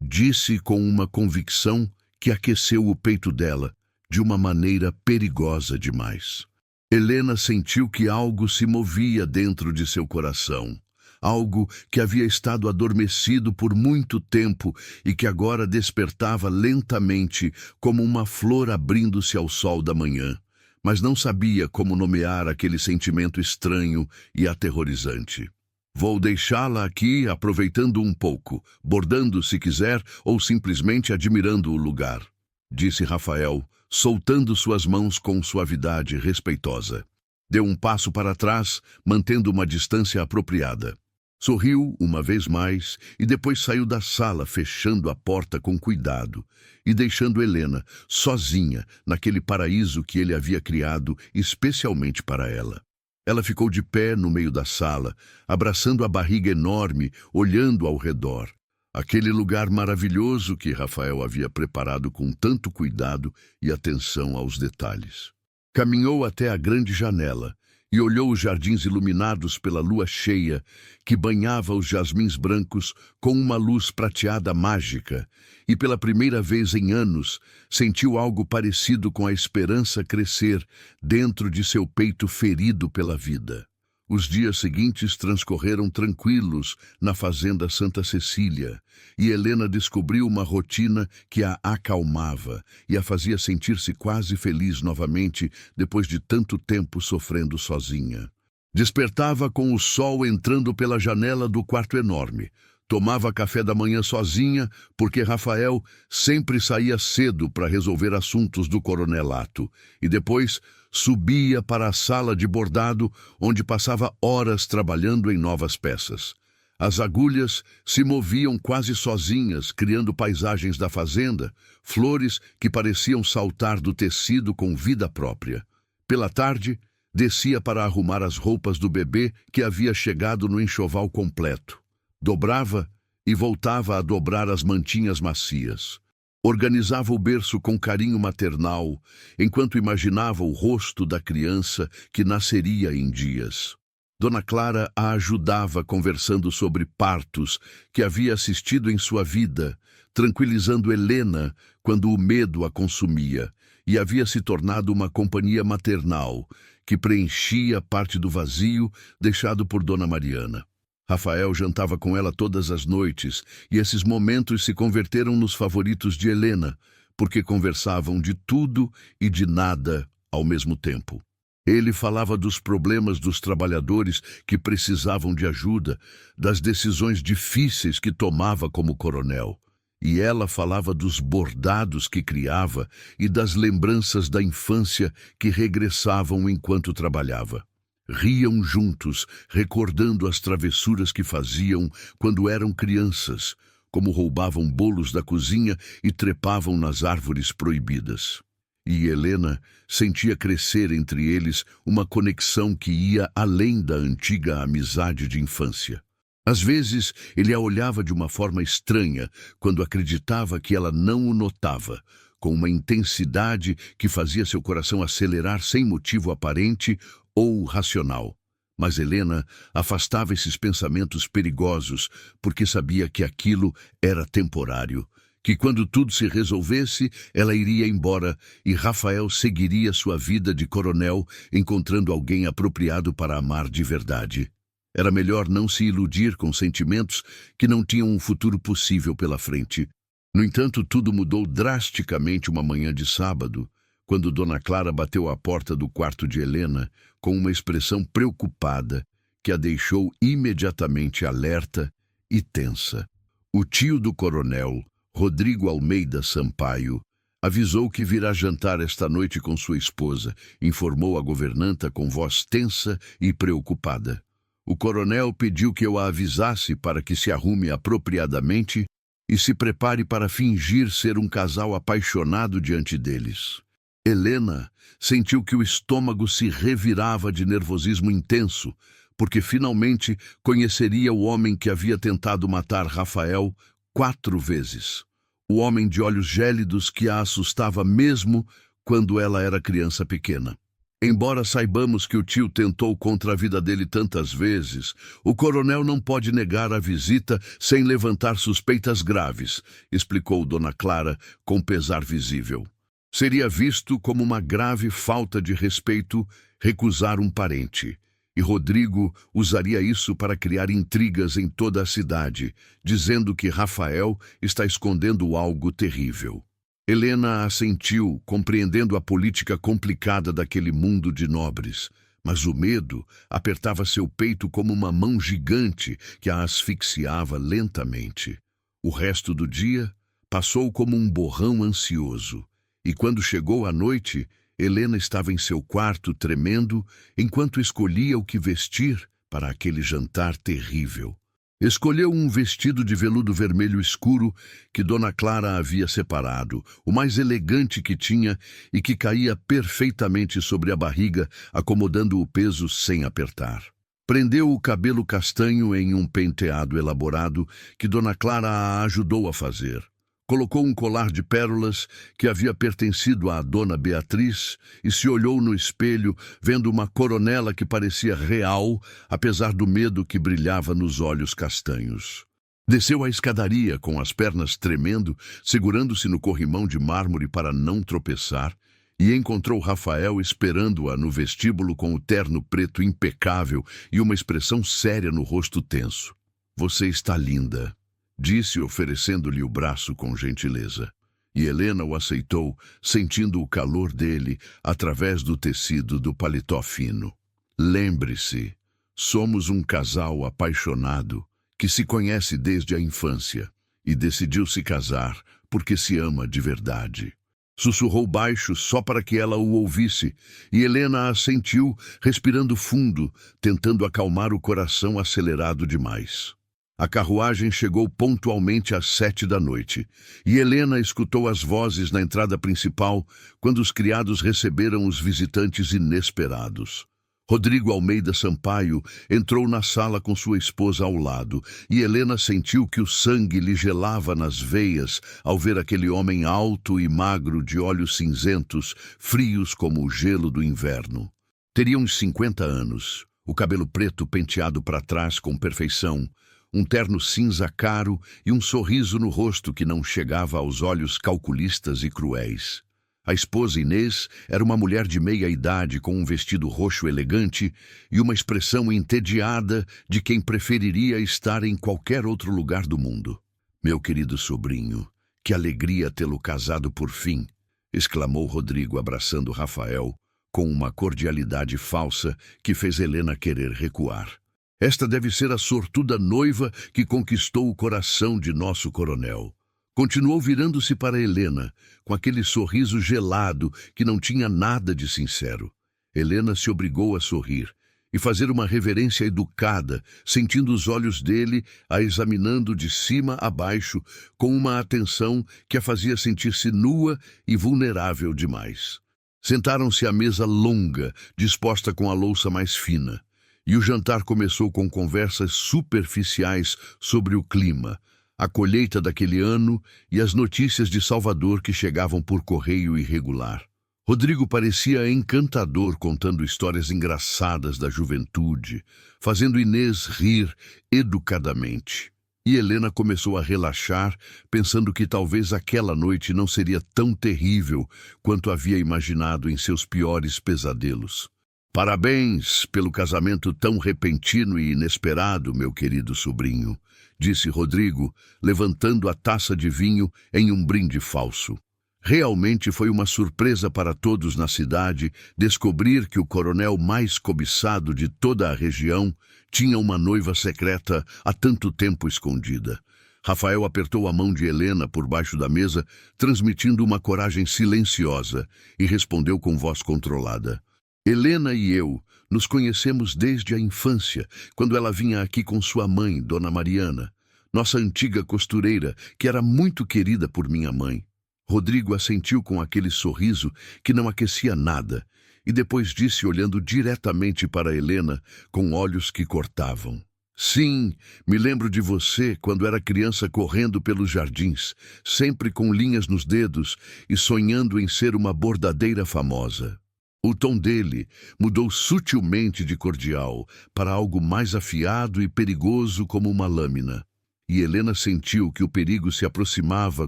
Disse com uma convicção que aqueceu o peito dela de uma maneira perigosa demais. Helena sentiu que algo se movia dentro de seu coração, algo que havia estado adormecido por muito tempo e que agora despertava lentamente como uma flor abrindo-se ao sol da manhã, mas não sabia como nomear aquele sentimento estranho e aterrorizante. Vou deixá-la aqui aproveitando um pouco, bordando se quiser ou simplesmente admirando o lugar, disse Rafael, soltando suas mãos com suavidade respeitosa. Deu um passo para trás, mantendo uma distância apropriada. Sorriu uma vez mais e depois saiu da sala, fechando a porta com cuidado e deixando Helena sozinha naquele paraíso que ele havia criado especialmente para ela. Ela ficou de pé no meio da sala, abraçando a barriga enorme, olhando ao redor. Aquele lugar maravilhoso que Rafael havia preparado com tanto cuidado e atenção aos detalhes. Caminhou até a grande janela e olhou os jardins iluminados pela lua cheia que banhava os jasmins brancos com uma luz prateada mágica e pela primeira vez em anos sentiu algo parecido com a esperança crescer dentro de seu peito ferido pela vida. Os dias seguintes transcorreram tranquilos na fazenda Santa Cecília, e Helena descobriu uma rotina que a acalmava e a fazia sentir-se quase feliz novamente depois de tanto tempo sofrendo sozinha. Despertava com o sol entrando pela janela do quarto enorme. Tomava café da manhã sozinha, porque Rafael sempre saía cedo para resolver assuntos do coronelato, e depois subia para a sala de bordado, onde passava horas trabalhando em novas peças. As agulhas se moviam quase sozinhas, criando paisagens da fazenda, flores que pareciam saltar do tecido com vida própria. Pela tarde, descia para arrumar as roupas do bebê que havia chegado no enxoval completo. Dobrava e voltava a dobrar as mantinhas macias. Organizava o berço com carinho maternal, enquanto imaginava o rosto da criança que nasceria em dias. Dona Clara a ajudava conversando sobre partos que havia assistido em sua vida, tranquilizando Helena quando o medo a consumia, e havia se tornado uma companhia maternal que preenchia parte do vazio deixado por Dona Mariana. Rafael jantava com ela todas as noites, e esses momentos se converteram nos favoritos de Helena, porque conversavam de tudo e de nada ao mesmo tempo. Ele falava dos problemas dos trabalhadores que precisavam de ajuda, das decisões difíceis que tomava como coronel. E ela falava dos bordados que criava e das lembranças da infância que regressavam enquanto trabalhava. Riam juntos, recordando as travessuras que faziam quando eram crianças, como roubavam bolos da cozinha e trepavam nas árvores proibidas. E Helena sentia crescer entre eles uma conexão que ia além da antiga amizade de infância. Às vezes, ele a olhava de uma forma estranha, quando acreditava que ela não o notava, com uma intensidade que fazia seu coração acelerar sem motivo aparente ou racional. Mas Helena afastava esses pensamentos perigosos, porque sabia que aquilo era temporário, que quando tudo se resolvesse, ela iria embora e Rafael seguiria sua vida de coronel, encontrando alguém apropriado para amar de verdade. Era melhor não se iludir com sentimentos que não tinham um futuro possível pela frente. No entanto, tudo mudou drasticamente uma manhã de sábado, quando Dona Clara bateu à porta do quarto de Helena com uma expressão preocupada que a deixou imediatamente alerta e tensa. O tio do coronel, Rodrigo Almeida Sampaio, avisou que virá jantar esta noite com sua esposa, informou a governanta com voz tensa e preocupada. O coronel pediu que eu a avisasse para que se arrume apropriadamente e se prepare para fingir ser um casal apaixonado diante deles. Helena sentiu que o estômago se revirava de nervosismo intenso, porque finalmente conheceria o homem que havia tentado matar Rafael 4 vezes. O homem de olhos gélidos que a assustava mesmo quando ela era criança pequena. Embora saibamos que o tio tentou contra a vida dele tantas vezes, o coronel não pode negar a visita sem levantar suspeitas graves, explicou Dona Clara com pesar visível. Seria visto como uma grave falta de respeito recusar um parente. E Rodrigo usaria isso para criar intrigas em toda a cidade, dizendo que Rafael está escondendo algo terrível. Helena assentiu, compreendendo a política complicada daquele mundo de nobres, mas o medo apertava seu peito como uma mão gigante que a asfixiava lentamente. O resto do dia passou como um borrão ansioso, e quando chegou a noite, Helena estava em seu quarto tremendo enquanto escolhia o que vestir para aquele jantar terrível. Escolheu um vestido de veludo vermelho escuro que Dona Clara havia separado, o mais elegante que tinha e que caía perfeitamente sobre a barriga, acomodando o peso sem apertar. Prendeu o cabelo castanho em um penteado elaborado que Dona Clara a ajudou a fazer. Colocou um colar de pérolas que havia pertencido à Dona Beatriz e se olhou no espelho, vendo uma coronela que parecia real, apesar do medo que brilhava nos olhos castanhos. Desceu a escadaria com as pernas tremendo, segurando-se no corrimão de mármore para não tropeçar, e encontrou Rafael esperando-a no vestíbulo com o terno preto impecável e uma expressão séria no rosto tenso. "Você está linda", disse, oferecendo-lhe o braço com gentileza. E Helena o aceitou, sentindo o calor dele através do tecido do paletó fino. "Lembre-se, somos um casal apaixonado que se conhece desde a infância e decidiu se casar porque se ama de verdade." Sussurrou baixo só para que ela o ouvisse, e Helena assentiu, respirando fundo, tentando acalmar o coração acelerado demais. A carruagem chegou pontualmente às 7 da noite, e Helena escutou as vozes na entrada principal quando os criados receberam os visitantes inesperados. Rodrigo Almeida Sampaio entrou na sala com sua esposa ao lado, e Helena sentiu que o sangue lhe gelava nas veias ao ver aquele homem alto e magro de olhos cinzentos, frios como o gelo do inverno. Teria uns 50 anos, o cabelo preto penteado para trás com perfeição, um terno cinza caro e um sorriso no rosto que não chegava aos olhos calculistas e cruéis. A esposa Inês era uma mulher de meia-idade com um vestido roxo elegante e uma expressão entediada de quem preferiria estar em qualquer outro lugar do mundo. "Meu querido sobrinho, que alegria tê-lo casado por fim!" exclamou Rodrigo abraçando Rafael com uma cordialidade falsa que fez Helena querer recuar. "Esta deve ser a sortuda noiva que conquistou o coração de nosso coronel." Continuou virando-se para Helena, com aquele sorriso gelado que não tinha nada de sincero. Helena se obrigou a sorrir e fazer uma reverência educada, sentindo os olhos dele a examinando de cima a baixo com uma atenção que a fazia sentir-se nua e vulnerável demais. Sentaram-se à mesa longa, disposta com a louça mais fina. E o jantar começou com conversas superficiais sobre o clima, a colheita daquele ano e as notícias de Salvador que chegavam por correio irregular. Rodrigo parecia encantador contando histórias engraçadas da juventude, fazendo Inês rir educadamente. E Helena começou a relaxar, pensando que talvez aquela noite não seria tão terrível quanto havia imaginado em seus piores pesadelos. "Parabéns pelo casamento tão repentino e inesperado, meu querido sobrinho", disse Rodrigo, levantando a taça de vinho em um brinde falso. Realmente foi uma surpresa para todos na cidade descobrir que o coronel mais cobiçado de toda a região tinha uma noiva secreta há tanto tempo escondida. Rafael apertou a mão de Helena por baixo da mesa, transmitindo uma coragem silenciosa, e respondeu com voz controlada: "Helena e eu nos conhecemos desde a infância, quando ela vinha aqui com sua mãe, Dona Mariana, nossa antiga costureira, que era muito querida por minha mãe." Rodrigo assentiu com aquele sorriso que não aquecia nada, e depois disse, olhando diretamente para Helena, com olhos que cortavam: "Sim, me lembro de você quando era criança correndo pelos jardins, sempre com linhas nos dedos e sonhando em ser uma bordadeira famosa." O tom dele mudou sutilmente de cordial para algo mais afiado e perigoso como uma lâmina. E Helena sentiu que o perigo se aproximava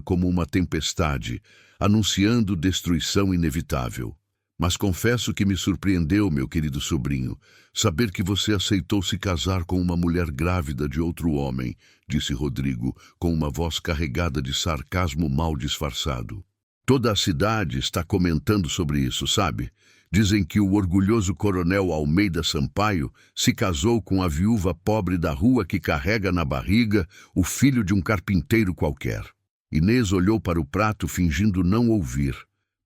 como uma tempestade, anunciando destruição inevitável. "Mas confesso que me surpreendeu, meu querido sobrinho, saber que você aceitou se casar com uma mulher grávida de outro homem", disse Rodrigo, com uma voz carregada de sarcasmo mal disfarçado. "Toda a cidade está comentando sobre isso, sabe? Dizem que o orgulhoso coronel Almeida Sampaio se casou com a viúva pobre da rua que carrega na barriga o filho de um carpinteiro qualquer." Inês olhou para o prato fingindo não ouvir,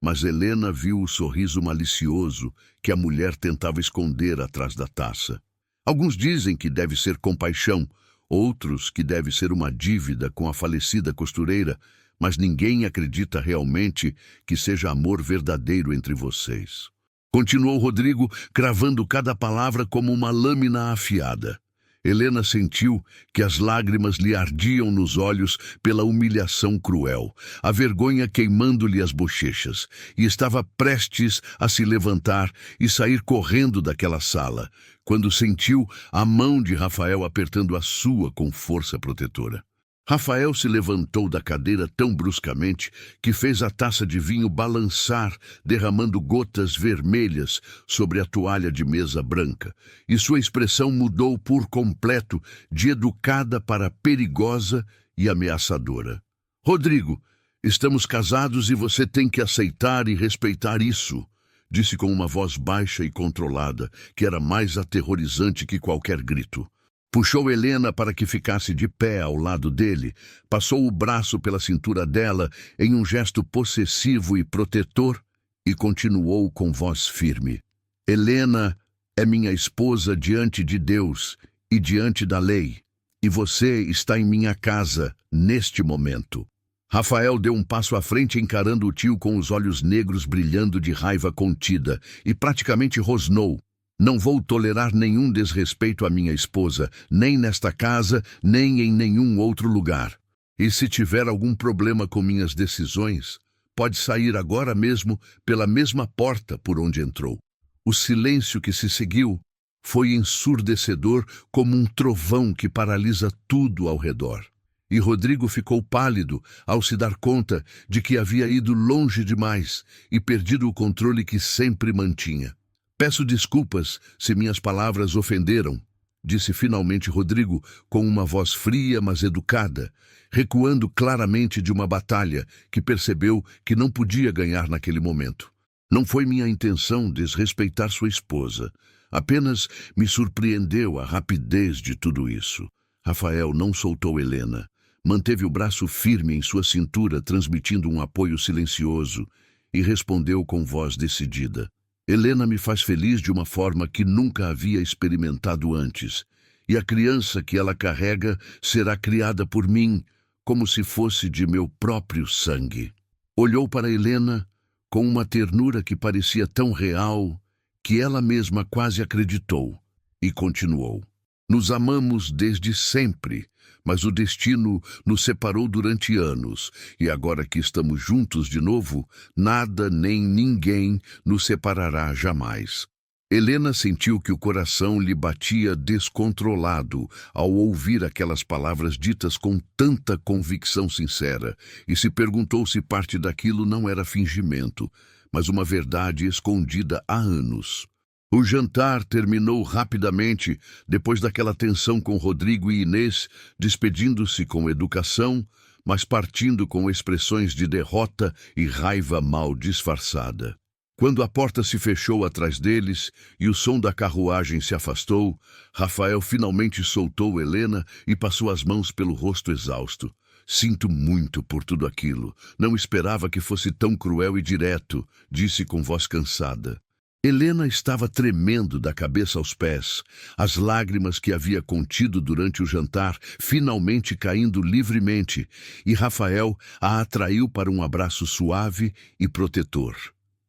mas Helena viu o sorriso malicioso que a mulher tentava esconder atrás da taça. "Alguns dizem que deve ser compaixão, outros que deve ser uma dívida com a falecida costureira, mas ninguém acredita realmente que seja amor verdadeiro entre vocês." Continuou Rodrigo, cravando cada palavra como uma lâmina afiada. Helena sentiu que as lágrimas lhe ardiam nos olhos pela humilhação cruel, a vergonha queimando-lhe as bochechas, e estava prestes a se levantar e sair correndo daquela sala, quando sentiu a mão de Rafael apertando a sua com força protetora. Rafael se levantou da cadeira tão bruscamente que fez a taça de vinho balançar, derramando gotas vermelhas sobre a toalha de mesa branca, e sua expressão mudou por completo, de educada para perigosa e ameaçadora. "Rodrigo, estamos casados e você tem que aceitar e respeitar isso", disse com uma voz baixa e controlada, que era mais aterrorizante que qualquer grito. Puxou Helena para que ficasse de pé ao lado dele, passou o braço pela cintura dela em um gesto possessivo e protetor e continuou com voz firme: "Helena é minha esposa diante de Deus e diante da lei. E você está em minha casa, neste momento. Rafael deu um passo à frente encarando o tio com os olhos negros brilhando de raiva contida e praticamente rosnou. Não vou tolerar nenhum desrespeito à minha esposa, nem nesta casa, nem em nenhum outro lugar. E se tiver algum problema com minhas decisões, pode sair agora mesmo pela mesma porta por onde entrou. O silêncio que se seguiu foi ensurdecedor como um trovão que paralisa tudo ao redor. E Rodrigo ficou pálido ao se dar conta de que havia ido longe demais e perdido o controle que sempre mantinha. Peço desculpas se minhas palavras ofenderam, disse finalmente Rodrigo com uma voz fria, mas educada, recuando claramente de uma batalha que percebeu que não podia ganhar naquele momento. Não foi minha intenção desrespeitar sua esposa. Apenas me surpreendeu a rapidez de tudo isso. Rafael não soltou Helena. Manteve o braço firme em sua cintura, transmitindo um apoio silencioso, e respondeu com voz decidida. Helena me faz feliz de uma forma que nunca havia experimentado antes, e a criança que ela carrega será criada por mim, como se fosse de meu próprio sangue. Olhou para Helena com uma ternura que parecia tão real que ela mesma quase acreditou, e continuou. Nos amamos desde sempre, mas o destino nos separou durante anos, e agora que estamos juntos de novo, nada nem ninguém nos separará jamais. Helena sentiu que o coração lhe batia descontrolado ao ouvir aquelas palavras ditas com tanta convicção sincera, e se perguntou se parte daquilo não era fingimento, mas uma verdade escondida há anos. O jantar terminou rapidamente, depois daquela tensão com Rodrigo e Inês, despedindo-se com educação, mas partindo com expressões de derrota e raiva mal disfarçada. Quando a porta se fechou atrás deles e o som da carruagem se afastou, Rafael finalmente soltou Helena e passou as mãos pelo rosto exausto. Sinto muito por tudo aquilo. Não esperava que fosse tão cruel e direto, disse com voz cansada. Helena estava tremendo da cabeça aos pés, as lágrimas que havia contido durante o jantar finalmente caindo livremente, e Rafael a atraiu para um abraço suave e protetor.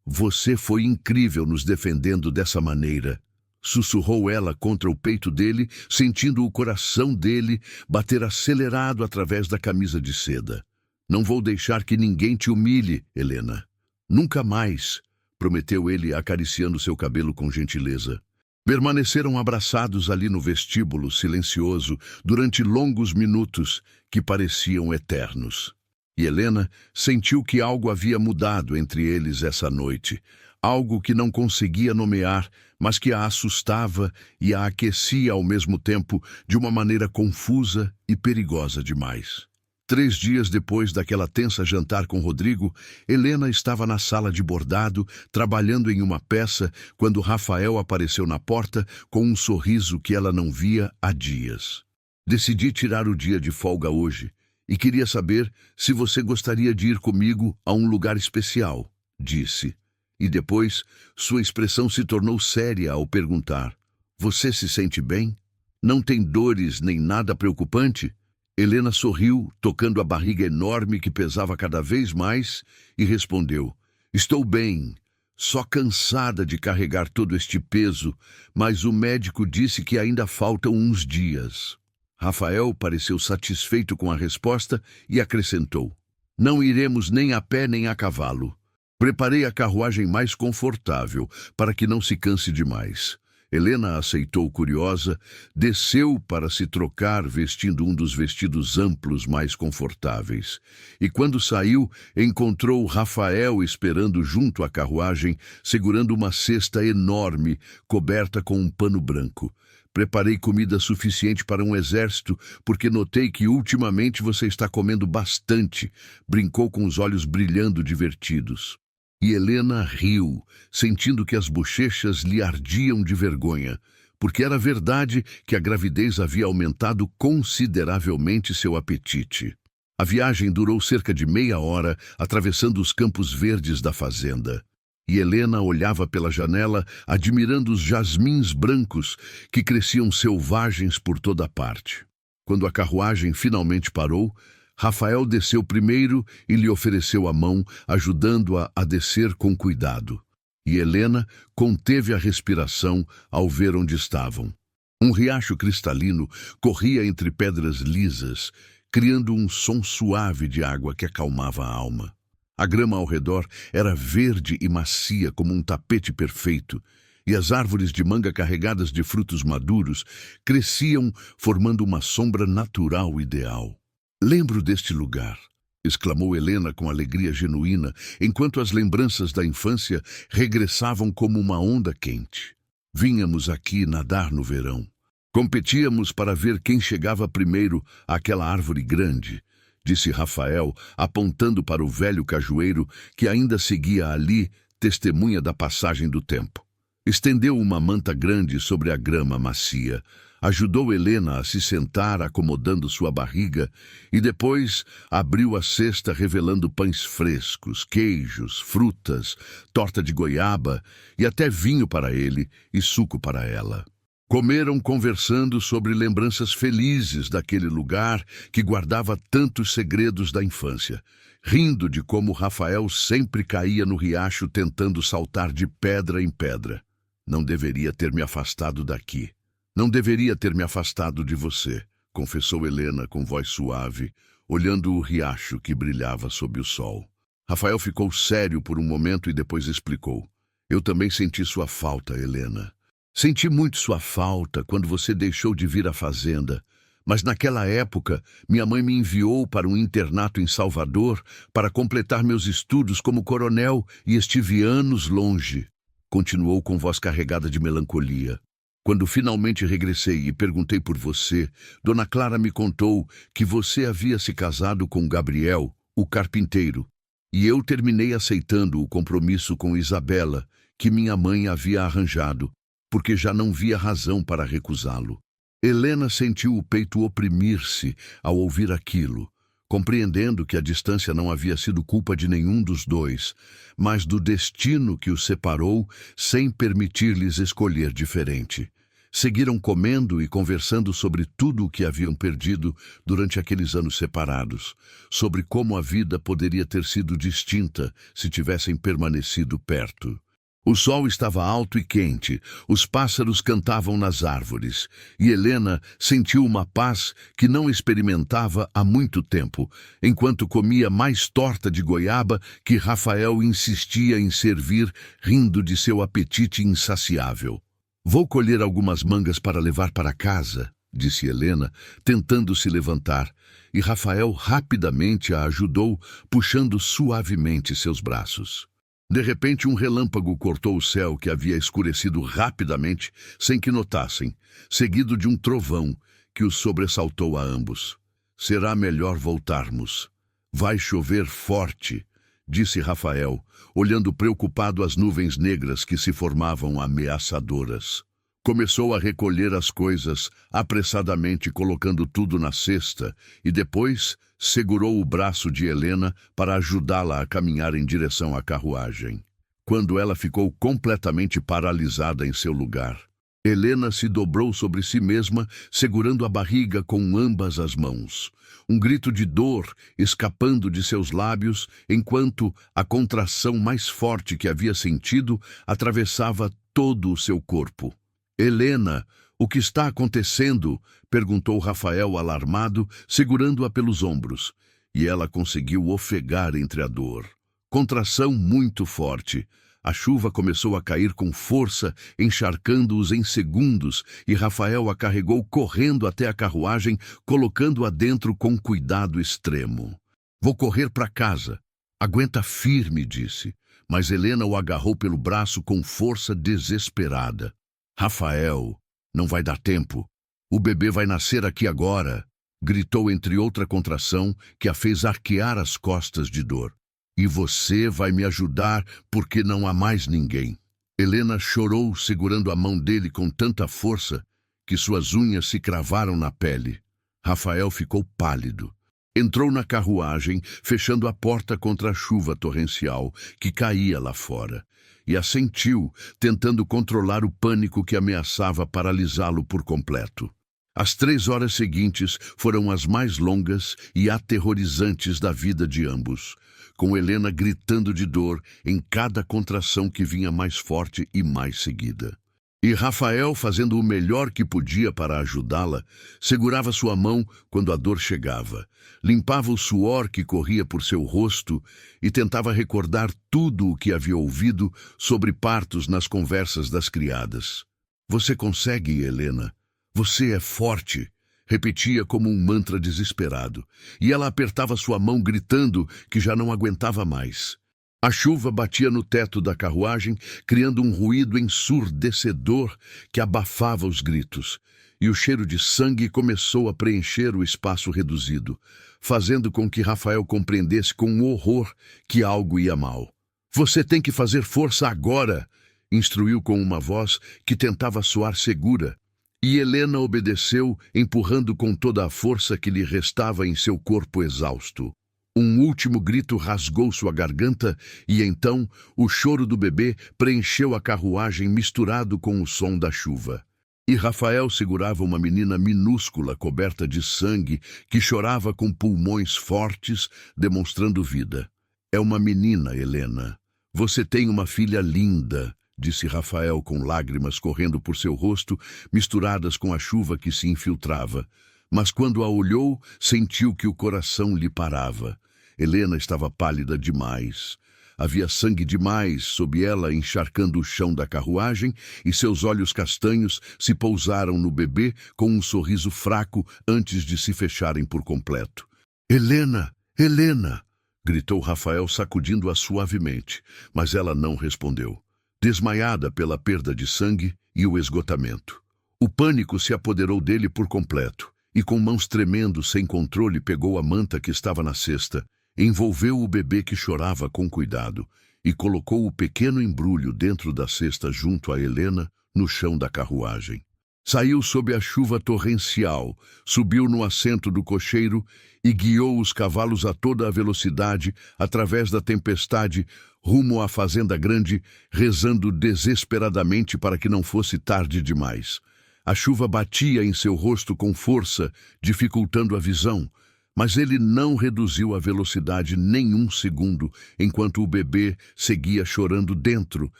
Você foi incrível nos defendendo dessa maneira, sussurrou ela contra o peito dele, sentindo o coração dele bater acelerado através da camisa de seda. Não vou deixar que ninguém te humilhe, Helena. Nunca mais, prometeu ele acariciando seu cabelo com gentileza. Permaneceram abraçados ali no vestíbulo silencioso durante longos minutos que pareciam eternos. E Helena sentiu que algo havia mudado entre eles essa noite, algo que não conseguia nomear, mas que a assustava e a aquecia ao mesmo tempo de uma maneira confusa e perigosa demais. 3 dias depois daquela tensa jantar com Rodrigo, Helena estava na sala de bordado, trabalhando em uma peça, quando Rafael apareceu na porta com um sorriso que ela não via há dias. Decidi tirar o dia de folga hoje e queria saber se você gostaria de ir comigo a um lugar especial, disse. E depois, sua expressão se tornou séria ao perguntar, você se sente bem? Não tem dores nem nada preocupante? Helena sorriu, tocando a barriga enorme que pesava cada vez mais, e respondeu, estou bem, só cansada de carregar todo este peso, mas o médico disse que ainda faltam uns dias. Rafael pareceu satisfeito com a resposta e acrescentou, não iremos nem a pé nem a cavalo. Preparei a carruagem mais confortável, para que não se canse demais. Helena aceitou curiosa, desceu para se trocar vestindo um dos vestidos amplos mais confortáveis. E quando saiu, encontrou Rafael esperando junto à carruagem, segurando uma cesta enorme, coberta com um pano branco. Preparei comida suficiente para um exército, porque notei que ultimamente você está comendo bastante, brincou com os olhos brilhando divertidos. E Helena riu, sentindo que as bochechas lhe ardiam de vergonha, porque era verdade que a gravidez havia aumentado consideravelmente seu apetite. A viagem durou cerca de meia hora, atravessando os campos verdes da fazenda. E Helena olhava pela janela, admirando os jasmins brancos que cresciam selvagens por toda parte. Quando a carruagem finalmente parou, Rafael desceu primeiro e lhe ofereceu a mão, ajudando-a a descer com cuidado. E Helena conteve a respiração ao ver onde estavam. Um riacho cristalino corria entre pedras lisas, criando um som suave de água que acalmava a alma. A grama ao redor era verde e macia como um tapete perfeito, e as árvores de manga carregadas de frutos maduros cresciam, formando uma sombra natural ideal. "Lembro deste lugar", exclamou Helena com alegria genuína, enquanto as lembranças da infância regressavam como uma onda quente. "Vínhamos aqui nadar no verão. Competíamos para ver quem chegava primeiro àquela árvore grande", disse Rafael, apontando para o velho cajueiro que ainda seguia ali, testemunha da passagem do tempo. Estendeu uma manta grande sobre a grama macia, ajudou Helena a se sentar acomodando sua barriga e depois abriu a cesta revelando pães frescos, queijos, frutas, torta de goiaba e até vinho para ele e suco para ela. Comeram conversando sobre lembranças felizes daquele lugar que guardava tantos segredos da infância, rindo de como Rafael sempre caía no riacho tentando saltar de pedra em pedra. "Não deveria ter me afastado daqui. Não deveria ter me afastado de você", confessou Helena com voz suave, olhando o riacho que brilhava sob o sol. Rafael ficou sério por um momento e depois explicou. "Eu também senti sua falta, Helena. Senti muito sua falta quando você deixou de vir à fazenda, mas naquela época minha mãe me enviou para um internato em Salvador para completar meus estudos como coronel e estive anos longe", continuou com voz carregada de melancolia. "Quando finalmente regressei e perguntei por você, Dona Clara me contou que você havia se casado com Gabriel, o carpinteiro, e eu terminei aceitando o compromisso com Isabela, que minha mãe havia arranjado, porque já não via razão para recusá-lo." Helena sentiu o peito oprimir-se ao ouvir aquilo, compreendendo que a distância não havia sido culpa de nenhum dos dois, mas do destino que os separou sem permitir-lhes escolher diferente. Seguiram comendo e conversando sobre tudo o que haviam perdido durante aqueles anos separados, sobre como a vida poderia ter sido distinta se tivessem permanecido perto. O sol estava alto e quente, os pássaros cantavam nas árvores, e Helena sentiu uma paz que não experimentava há muito tempo, enquanto comia mais torta de goiaba que Rafael insistia em servir, rindo de seu apetite insaciável. "Vou colher algumas mangas para levar para casa", disse Helena, tentando se levantar, e Rafael rapidamente a ajudou, puxando suavemente seus braços. De repente, um relâmpago cortou o céu que havia escurecido rapidamente, sem que notassem, seguido de um trovão que os sobressaltou a ambos. "Será melhor voltarmos. Vai chover forte", disse Rafael, olhando preocupado as nuvens negras que se formavam ameaçadoras. Começou a recolher as coisas, apressadamente colocando tudo na cesta, e depois segurou o braço de Helena para ajudá-la a caminhar em direção à carruagem. Quando ela ficou completamente paralisada em seu lugar, Helena se dobrou sobre si mesma, segurando a barriga com ambas as mãos. Um grito de dor escapando de seus lábios, enquanto a contração mais forte que havia sentido atravessava todo o seu corpo. "Helena, o que está acontecendo?", perguntou Rafael alarmado, segurando-a pelos ombros, e ela conseguiu ofegar entre a dor. Contração muito forte. A chuva começou a cair com força, encharcando-os em segundos, e Rafael a carregou correndo até a carruagem, colocando-a dentro com cuidado extremo. "Vou correr para casa. Aguenta firme", disse, mas Helena o agarrou pelo braço com força desesperada. "Rafael, não vai dar tempo. O bebê vai nascer aqui agora", gritou entre outra contração que a fez arquear as costas de dor. "E você vai me ajudar porque não há mais ninguém." Helena chorou segurando a mão dele com tanta força que suas unhas se cravaram na pele. Rafael ficou pálido. Entrou na carruagem, fechando a porta contra a chuva torrencial que caía lá fora, e assentiu, tentando controlar o pânico que ameaçava paralisá-lo por completo. As 3 horas seguintes foram as mais longas e aterrorizantes da vida de ambos, com Helena gritando de dor em cada contração que vinha mais forte e mais seguida. E Rafael, fazendo o melhor que podia para ajudá-la, segurava sua mão quando a dor chegava, limpava o suor que corria por seu rosto e tentava recordar tudo o que havia ouvido sobre partos nas conversas das criadas. "Você consegue, Helena. Você é forte", repetia como um mantra desesperado, e ela apertava sua mão gritando que já não aguentava mais. A chuva batia no teto da carruagem, criando um ruído ensurdecedor que abafava os gritos, e o cheiro de sangue começou a preencher o espaço reduzido, fazendo com que Rafael compreendesse com horror que algo ia mal. "Você tem que fazer força agora", instruiu com uma voz que tentava soar segura. E Helena obedeceu, empurrando com toda a força que lhe restava em seu corpo exausto. Um último grito rasgou sua garganta e então o choro do bebê preencheu a carruagem misturado com o som da chuva. E Rafael segurava uma menina minúscula coberta de sangue que chorava com pulmões fortes, demonstrando vida. "É uma menina, Helena. Você tem uma filha linda", disse Rafael com lágrimas correndo por seu rosto, misturadas com a chuva que se infiltrava. Mas quando a olhou, sentiu que o coração lhe parava. Helena estava pálida demais. Havia sangue demais sob ela encharcando o chão da carruagem e seus olhos castanhos se pousaram no bebê com um sorriso fraco antes de se fecharem por completo. "Helena! Helena!" gritou Rafael sacudindo-a suavemente, mas ela não respondeu, desmaiada pela perda de sangue e o esgotamento. O pânico se apoderou dele por completo, e com mãos tremendo, sem controle, pegou a manta que estava na cesta, envolveu o bebê que chorava com cuidado e colocou o pequeno embrulho dentro da cesta junto a Helena, no chão da carruagem. Saiu sob a chuva torrencial, subiu no assento do cocheiro e guiou os cavalos a toda a velocidade, através da tempestade, rumo à fazenda grande, rezando desesperadamente para que não fosse tarde demais. A chuva batia em seu rosto com força, dificultando a visão, mas ele não reduziu a velocidade nem um segundo, enquanto o bebê seguia chorando dentro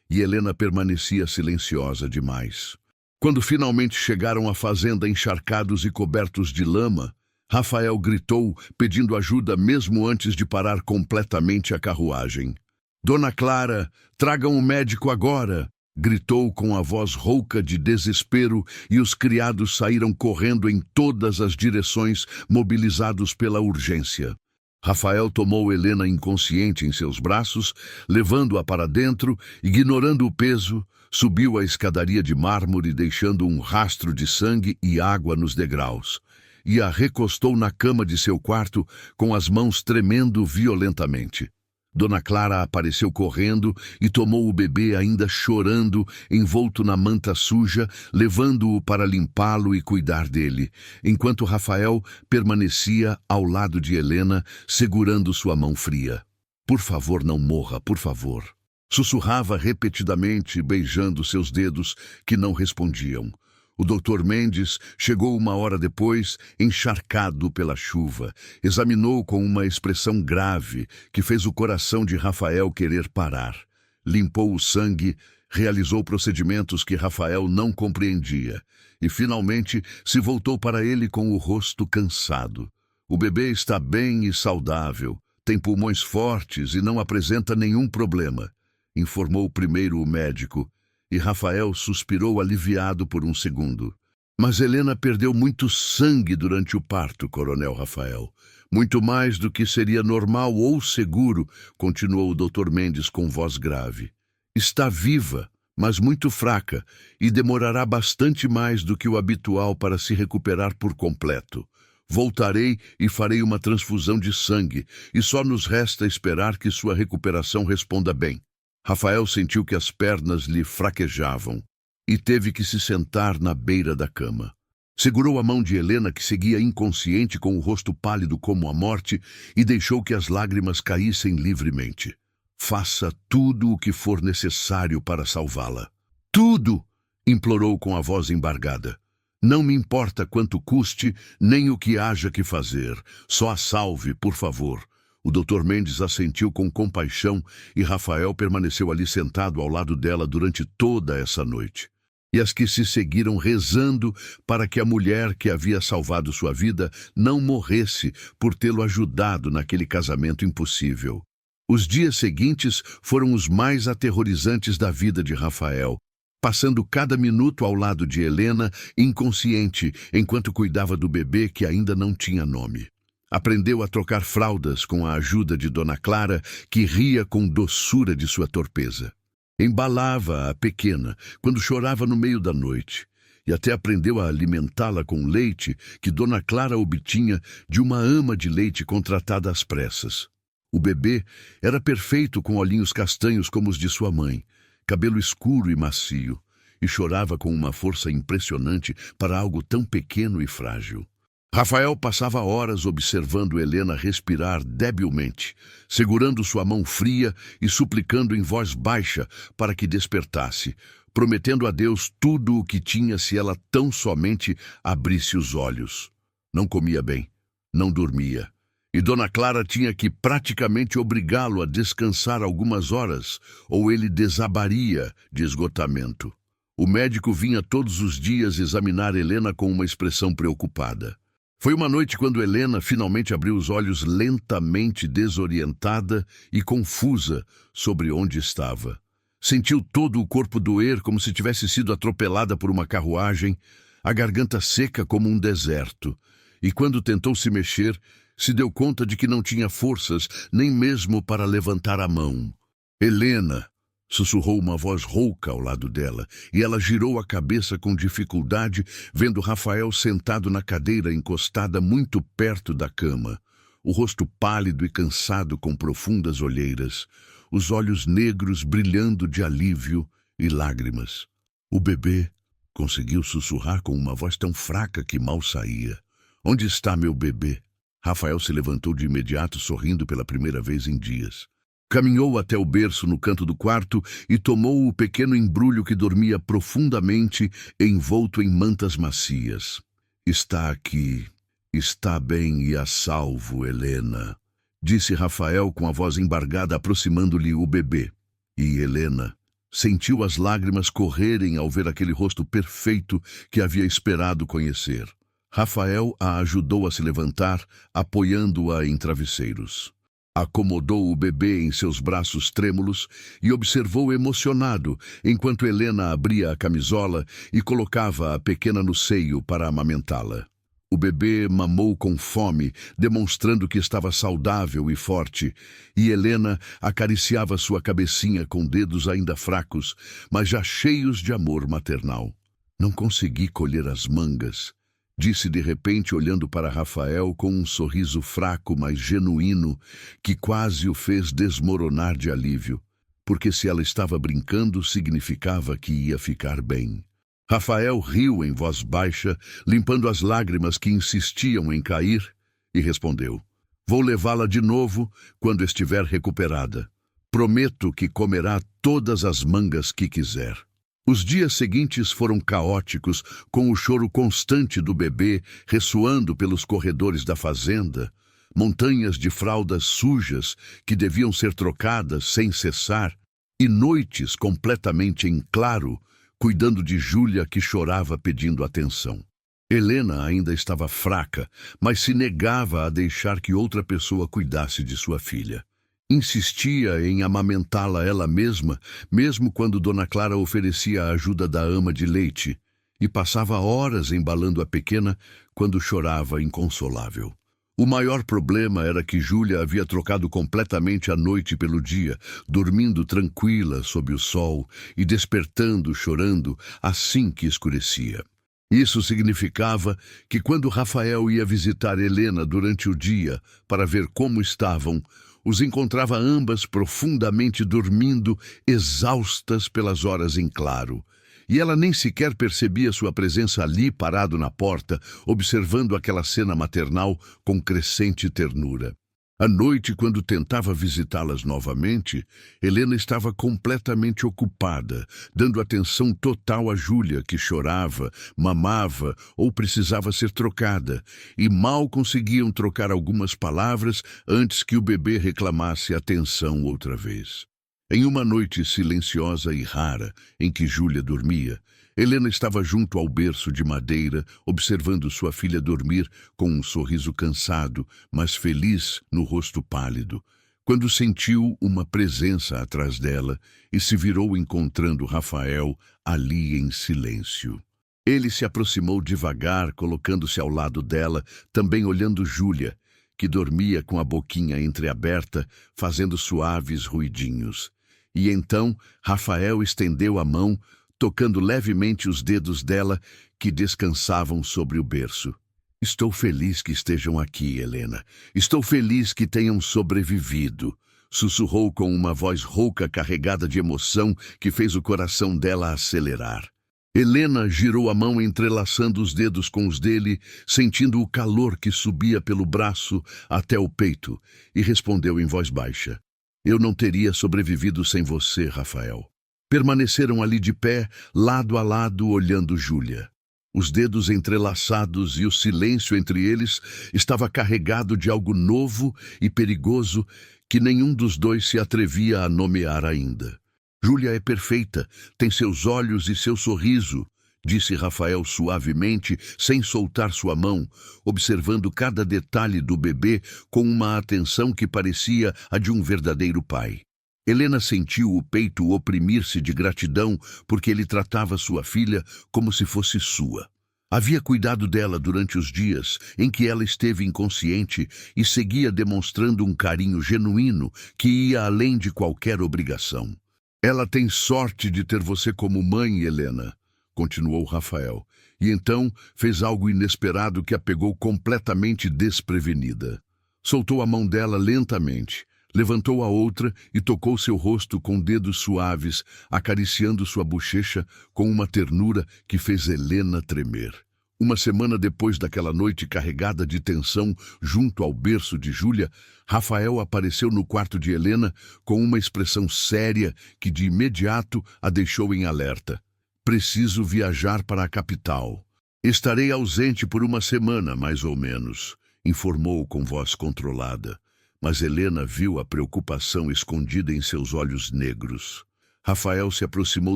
e Helena permanecia silenciosa demais. Quando finalmente chegaram à fazenda encharcados e cobertos de lama, Rafael gritou, pedindo ajuda mesmo antes de parar completamente a carruagem. "Dona Clara, tragam o médico agora!" gritou com a voz rouca de desespero, e os criados saíram correndo em todas as direções, mobilizados pela urgência. Rafael tomou Helena inconsciente em seus braços, levando-a para dentro, ignorando o peso, subiu a escadaria de mármore deixando um rastro de sangue e água nos degraus, e a recostou na cama de seu quarto com as mãos tremendo violentamente. Dona Clara apareceu correndo e tomou o bebê ainda chorando, envolto na manta suja, levando-o para limpá-lo e cuidar dele, enquanto Rafael permanecia ao lado de Helena, segurando sua mão fria. "Por favor, não morra, por favor." Sussurrava repetidamente, beijando seus dedos que não respondiam. O Dr. Mendes chegou 1 hora depois, encharcado pela chuva. Examinou com uma expressão grave que fez o coração de Rafael querer parar. Limpou o sangue, realizou procedimentos que Rafael não compreendia e, finalmente, se voltou para ele com o rosto cansado. "O bebê está bem e saudável, tem pulmões fortes e não apresenta nenhum problema", informou primeiro o médico, e Rafael suspirou aliviado por um segundo. "Mas Helena perdeu muito sangue durante o parto, Coronel Rafael. Muito mais do que seria normal ou seguro", continuou o Dr. Mendes com voz grave. "Está viva, mas muito fraca, e demorará bastante mais do que o habitual para se recuperar por completo. Voltarei e farei uma transfusão de sangue, e só nos resta esperar que sua recuperação responda bem." Rafael sentiu que as pernas lhe fraquejavam e teve que se sentar na beira da cama. Segurou a mão de Helena, que seguia inconsciente com o rosto pálido como a morte, e deixou que as lágrimas caíssem livremente. "Faça tudo o que for necessário para salvá-la." "Tudo!" implorou com a voz embargada. Não me importa quanto custe, nem o que haja que fazer. Só a salve, por favor. O Dr. Mendes assentiu com compaixão e Rafael permaneceu ali sentado ao lado dela durante toda essa noite. E as que se seguiram rezando para que a mulher que havia salvado sua vida não morresse por tê-lo ajudado naquele casamento impossível. Os dias seguintes foram os mais aterrorizantes da vida de Rafael, passando cada minuto ao lado de Helena, inconsciente, enquanto cuidava do bebê que ainda não tinha nome. Aprendeu a trocar fraldas com a ajuda de Dona Clara, que ria com doçura de sua torpeza. Embalava a pequena quando chorava no meio da noite, e até aprendeu a alimentá-la com leite que Dona Clara obtinha de uma ama de leite contratada às pressas. O bebê era perfeito, com olhinhos castanhos como os de sua mãe, cabelo escuro e macio, e chorava com uma força impressionante para algo tão pequeno e frágil. Rafael passava horas observando Helena respirar debilmente, segurando sua mão fria e suplicando em voz baixa para que despertasse, prometendo a Deus tudo o que tinha se ela tão somente abrisse os olhos. Não comia bem, não dormia. E Dona Clara tinha que praticamente obrigá-lo a descansar algumas horas, ou ele desabaria de esgotamento. O médico vinha todos os dias examinar Helena com uma expressão preocupada. Foi uma noite quando Helena finalmente abriu os olhos lentamente, desorientada e confusa sobre onde estava. Sentiu todo o corpo doer como se tivesse sido atropelada por uma carruagem, a garganta seca como um deserto. E quando tentou se mexer, se deu conta de que não tinha forças nem mesmo para levantar a mão. Helena! Sussurrou uma voz rouca ao lado dela, e ela girou a cabeça com dificuldade, vendo Rafael sentado na cadeira encostada muito perto da cama, o rosto pálido e cansado com profundas olheiras, os olhos negros brilhando de alívio e lágrimas. O bebê, conseguiu sussurrar com uma voz tão fraca que mal saía. Onde está meu bebê? Rafael se levantou de imediato, sorrindo pela primeira vez em dias. Caminhou até o berço no canto do quarto e tomou o pequeno embrulho que dormia profundamente, envolto em mantas macias. Está aqui. Está bem e a salvo, Helena, disse Rafael com a voz embargada, aproximando-lhe o bebê. E Helena sentiu as lágrimas correrem ao ver aquele rosto perfeito que havia esperado conhecer. Rafael a ajudou a se levantar, apoiando-a em travesseiros. Acomodou o bebê em seus braços trêmulos e observou emocionado enquanto Helena abria a camisola e colocava a pequena no seio para amamentá-la. O bebê mamou com fome, demonstrando que estava saudável e forte, e Helena acariciava sua cabecinha com dedos ainda fracos, mas já cheios de amor maternal. Não consegui colher as mangas, disse de repente, olhando para Rafael com um sorriso fraco, mas genuíno, que quase o fez desmoronar de alívio, porque se ela estava brincando, significava que ia ficar bem. Rafael riu em voz baixa, limpando as lágrimas que insistiam em cair, e respondeu: Vou levá-la de novo quando estiver recuperada. Prometo que comerá todas as mangas que quiser. Os dias seguintes foram caóticos, com o choro constante do bebê ressoando pelos corredores da fazenda, montanhas de fraldas sujas que deviam ser trocadas sem cessar, e noites completamente em claro, cuidando de Júlia, que chorava pedindo atenção. Helena ainda estava fraca, mas se negava a deixar que outra pessoa cuidasse de sua filha. Insistia em amamentá-la ela mesma, mesmo quando Dona Clara oferecia a ajuda da ama de leite, e passava horas embalando a pequena quando chorava inconsolável. O maior problema era que Júlia havia trocado completamente a noite pelo dia, dormindo tranquila sob o sol e despertando chorando assim que escurecia. Isso significava que quando Rafael ia visitar Helena durante o dia para ver como estavam, os encontrava ambas profundamente dormindo, exaustas pelas horas em claro. E ela nem sequer percebia sua presença ali, parado na porta, observando aquela cena maternal com crescente ternura. À noite, quando tentava visitá-las novamente, Helena estava completamente ocupada, dando atenção total a Júlia, que chorava, mamava ou precisava ser trocada, e mal conseguiam trocar algumas palavras antes que o bebê reclamasse atenção outra vez. Em uma noite silenciosa e rara, em que Júlia dormia, Helena estava junto ao berço de madeira, observando sua filha dormir com um sorriso cansado, mas feliz no rosto pálido, quando sentiu uma presença atrás dela e se virou encontrando Rafael ali em silêncio. Ele se aproximou devagar, colocando-se ao lado dela, também olhando Júlia, que dormia com a boquinha entreaberta, fazendo suaves ruidinhos. E então Rafael estendeu a mão, tocando levemente os dedos dela, que descansavam sobre o berço. Estou feliz que estejam aqui, Helena. Estou feliz que tenham sobrevivido, sussurrou com uma voz rouca carregada de emoção que fez o coração dela acelerar. Helena girou a mão entrelaçando os dedos com os dele, sentindo o calor que subia pelo braço até o peito, e respondeu em voz baixa: Eu não teria sobrevivido sem você, Rafael. Permaneceram ali de pé, lado a lado, olhando Júlia. Os dedos entrelaçados e o silêncio entre eles estava carregado de algo novo e perigoso que nenhum dos dois se atrevia a nomear ainda. Júlia é perfeita, tem seus olhos e seu sorriso, disse Rafael suavemente, sem soltar sua mão, observando cada detalhe do bebê com uma atenção que parecia a de um verdadeiro pai. Helena sentiu o peito oprimir-se de gratidão porque ele tratava sua filha como se fosse sua. Havia cuidado dela durante os dias em que ela esteve inconsciente e seguia demonstrando um carinho genuíno que ia além de qualquer obrigação. Ela tem sorte de ter você como mãe, Helena, continuou Rafael, e então fez algo inesperado que a pegou completamente desprevenida. Soltou a mão dela lentamente, levantou a outra e tocou seu rosto com dedos suaves, acariciando sua bochecha com uma ternura que fez Helena tremer. Uma semana depois daquela noite carregada de tensão junto ao berço de Júlia, Rafael apareceu no quarto de Helena com uma expressão séria que de imediato a deixou em alerta. Preciso viajar para a capital. Estarei ausente por uma semana, mais ou menos, informou com voz controlada. Mas Helena viu a preocupação escondida em seus olhos negros. Rafael se aproximou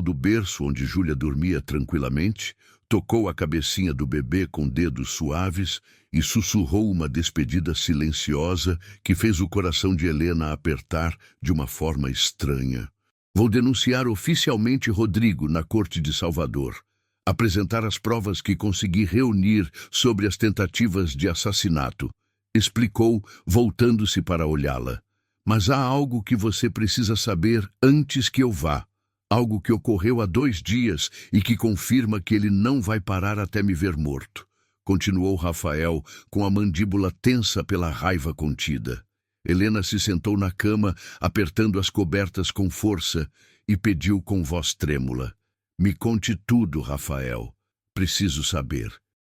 do berço onde Júlia dormia tranquilamente, tocou a cabecinha do bebê com dedos suaves e sussurrou uma despedida silenciosa que fez o coração de Helena apertar de uma forma estranha. Vou denunciar oficialmente Rodrigo na Corte de Salvador. Apresentar as provas que consegui reunir sobre as tentativas de assassinato, explicou, voltando-se para olhá-la. Mas há algo que você precisa saber antes que eu vá. Algo que ocorreu há 2 dias e que confirma que ele não vai parar até me ver morto. Continuou Rafael, com a mandíbula tensa pela raiva contida. Helena se sentou na cama, apertando as cobertas com força, e pediu com voz trêmula: Me conte tudo, Rafael. Preciso saber.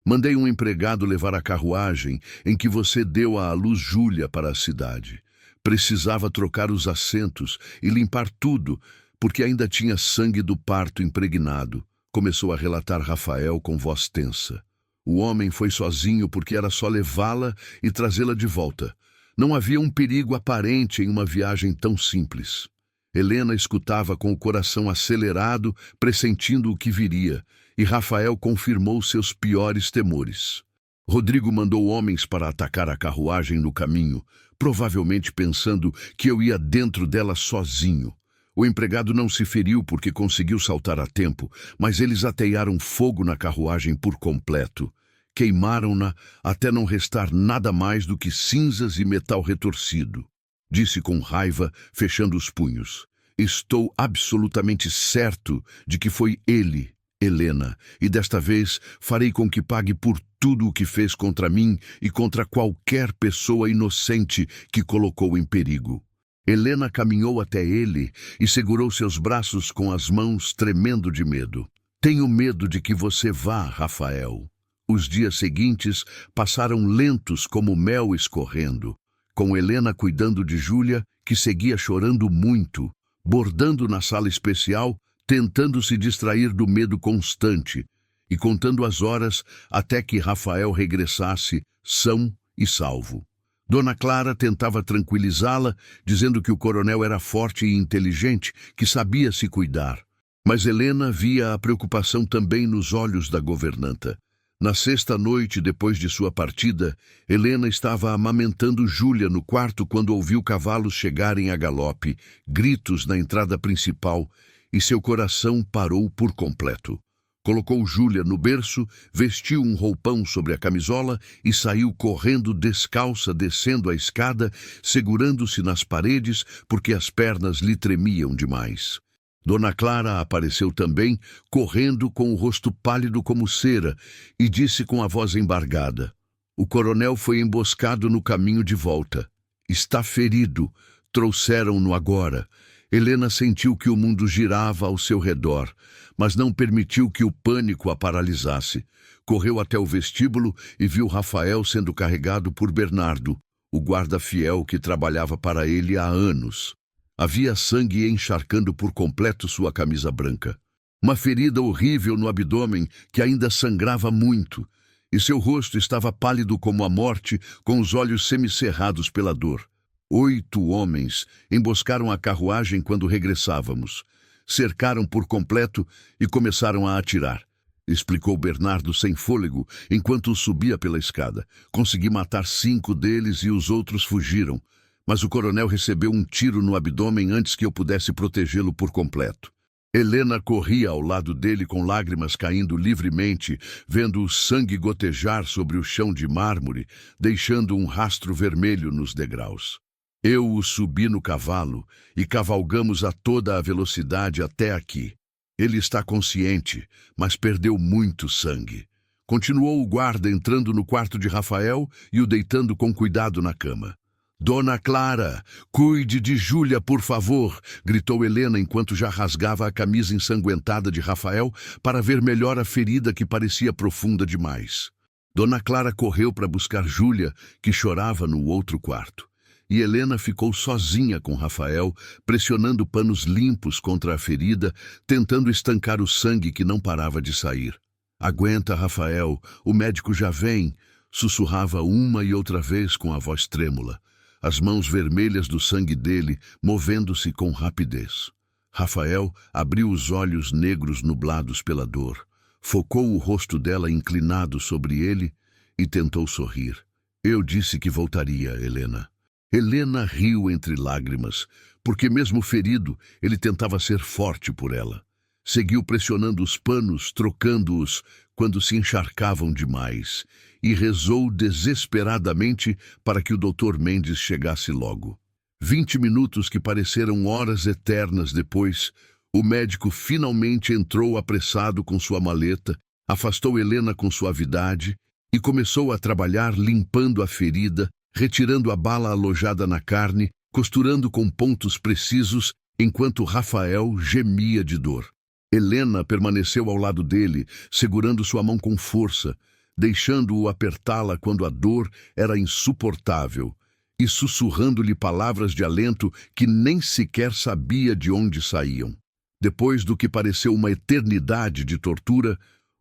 Mandei um empregado levar a carruagem em que você deu à luz Júlia para a cidade. Precisava trocar os assentos e limpar tudo, porque ainda tinha sangue do parto impregnado, começou a relatar Rafael com voz tensa. O homem foi sozinho porque era só levá-la e trazê-la de volta. Não havia um perigo aparente em uma viagem tão simples. Helena escutava com o coração acelerado, pressentindo o que viria, e Rafael confirmou seus piores temores. Rodrigo mandou homens para atacar a carruagem no caminho, provavelmente pensando que eu ia dentro dela sozinho. O empregado não se feriu porque conseguiu saltar a tempo, mas eles atearam fogo na carruagem por completo. Queimaram-na até não restar nada mais do que cinzas e metal retorcido. Disse com raiva, fechando os punhos. Estou absolutamente certo de que foi ele, Helena, e desta vez farei com que pague por tudo o que fez contra mim e contra qualquer pessoa inocente que colocou em perigo. Helena caminhou até ele e segurou seus braços com as mãos, tremendo de medo. Tenho medo de que você vá, Rafael. Os dias seguintes passaram lentos como mel escorrendo. com Helena cuidando de Júlia, que seguia chorando muito, bordando na sala especial, tentando se distrair do medo constante e contando as horas até que Rafael regressasse são e salvo. Dona Clara tentava tranquilizá-la, dizendo que o coronel era forte e inteligente, que sabia se cuidar. Mas Helena via a preocupação também nos olhos da governanta. Na sexta noite, depois de sua partida, Helena estava amamentando Júlia no quarto quando ouviu cavalos chegarem a galope, gritos na entrada principal, e seu coração parou por completo. Colocou Júlia no berço, vestiu um roupão sobre a camisola e saiu correndo descalça descendo a escada, segurando-se nas paredes porque as pernas lhe tremiam demais. Dona Clara apareceu também, correndo com o rosto pálido como cera, e disse com a voz embargada: "O coronel foi emboscado no caminho de volta. Está ferido. Trouxeram-no agora." Helena sentiu que o mundo girava ao seu redor, mas não permitiu que o pânico a paralisasse. Correu até o vestíbulo e viu Rafael sendo carregado por Bernardo, o guarda fiel que trabalhava para ele há anos. Havia sangue encharcando por completo sua camisa branca. Uma ferida horrível no abdômen que ainda sangrava muito, e seu rosto estava pálido como a morte, com os olhos semicerrados pela dor. 8 homens emboscaram a carruagem quando regressávamos. Cercaram por completo e começaram a atirar, explicou Bernardo sem fôlego enquanto subia pela escada. Consegui matar 5 deles e os outros fugiram, mas o coronel recebeu um tiro no abdômen antes que eu pudesse protegê-lo por completo. Helena corria ao lado dele com lágrimas caindo livremente, vendo o sangue gotejar sobre o chão de mármore, deixando um rastro vermelho nos degraus. Eu o subi no cavalo e cavalgamos a toda a velocidade até aqui. Ele está consciente, mas perdeu muito sangue. Continuou o guarda entrando no quarto de Rafael e o deitando com cuidado na cama. "Dona Clara, cuide de Júlia, por favor", gritou Helena enquanto já rasgava a camisa ensanguentada de Rafael para ver melhor a ferida que parecia profunda demais. Dona Clara correu para buscar Júlia, que chorava no outro quarto. E Helena ficou sozinha com Rafael, pressionando panos limpos contra a ferida, tentando estancar o sangue que não parava de sair. "Aguenta, Rafael, o médico já vem", sussurrava uma e outra vez com a voz trêmula, as mãos vermelhas do sangue dele movendo-se com rapidez. Rafael abriu os olhos negros nublados pela dor, focou o rosto dela inclinado sobre ele e tentou sorrir. "Eu disse que voltaria, Helena." Helena riu entre lágrimas, porque mesmo ferido, ele tentava ser forte por ela. Seguiu pressionando os panos, trocando-os quando se encharcavam demais, e rezou desesperadamente para que o Dr. Mendes chegasse logo. 20 minutos que pareceram horas eternas depois, o médico finalmente entrou apressado com sua maleta, afastou Helena com suavidade e começou a trabalhar limpando a ferida, retirando a bala alojada na carne, costurando com pontos precisos, enquanto Rafael gemia de dor. Helena permaneceu ao lado dele, segurando sua mão com força, deixando-o apertá-la quando a dor era insuportável, e sussurrando-lhe palavras de alento que nem sequer sabia de onde saíam. Depois do que pareceu uma eternidade de tortura,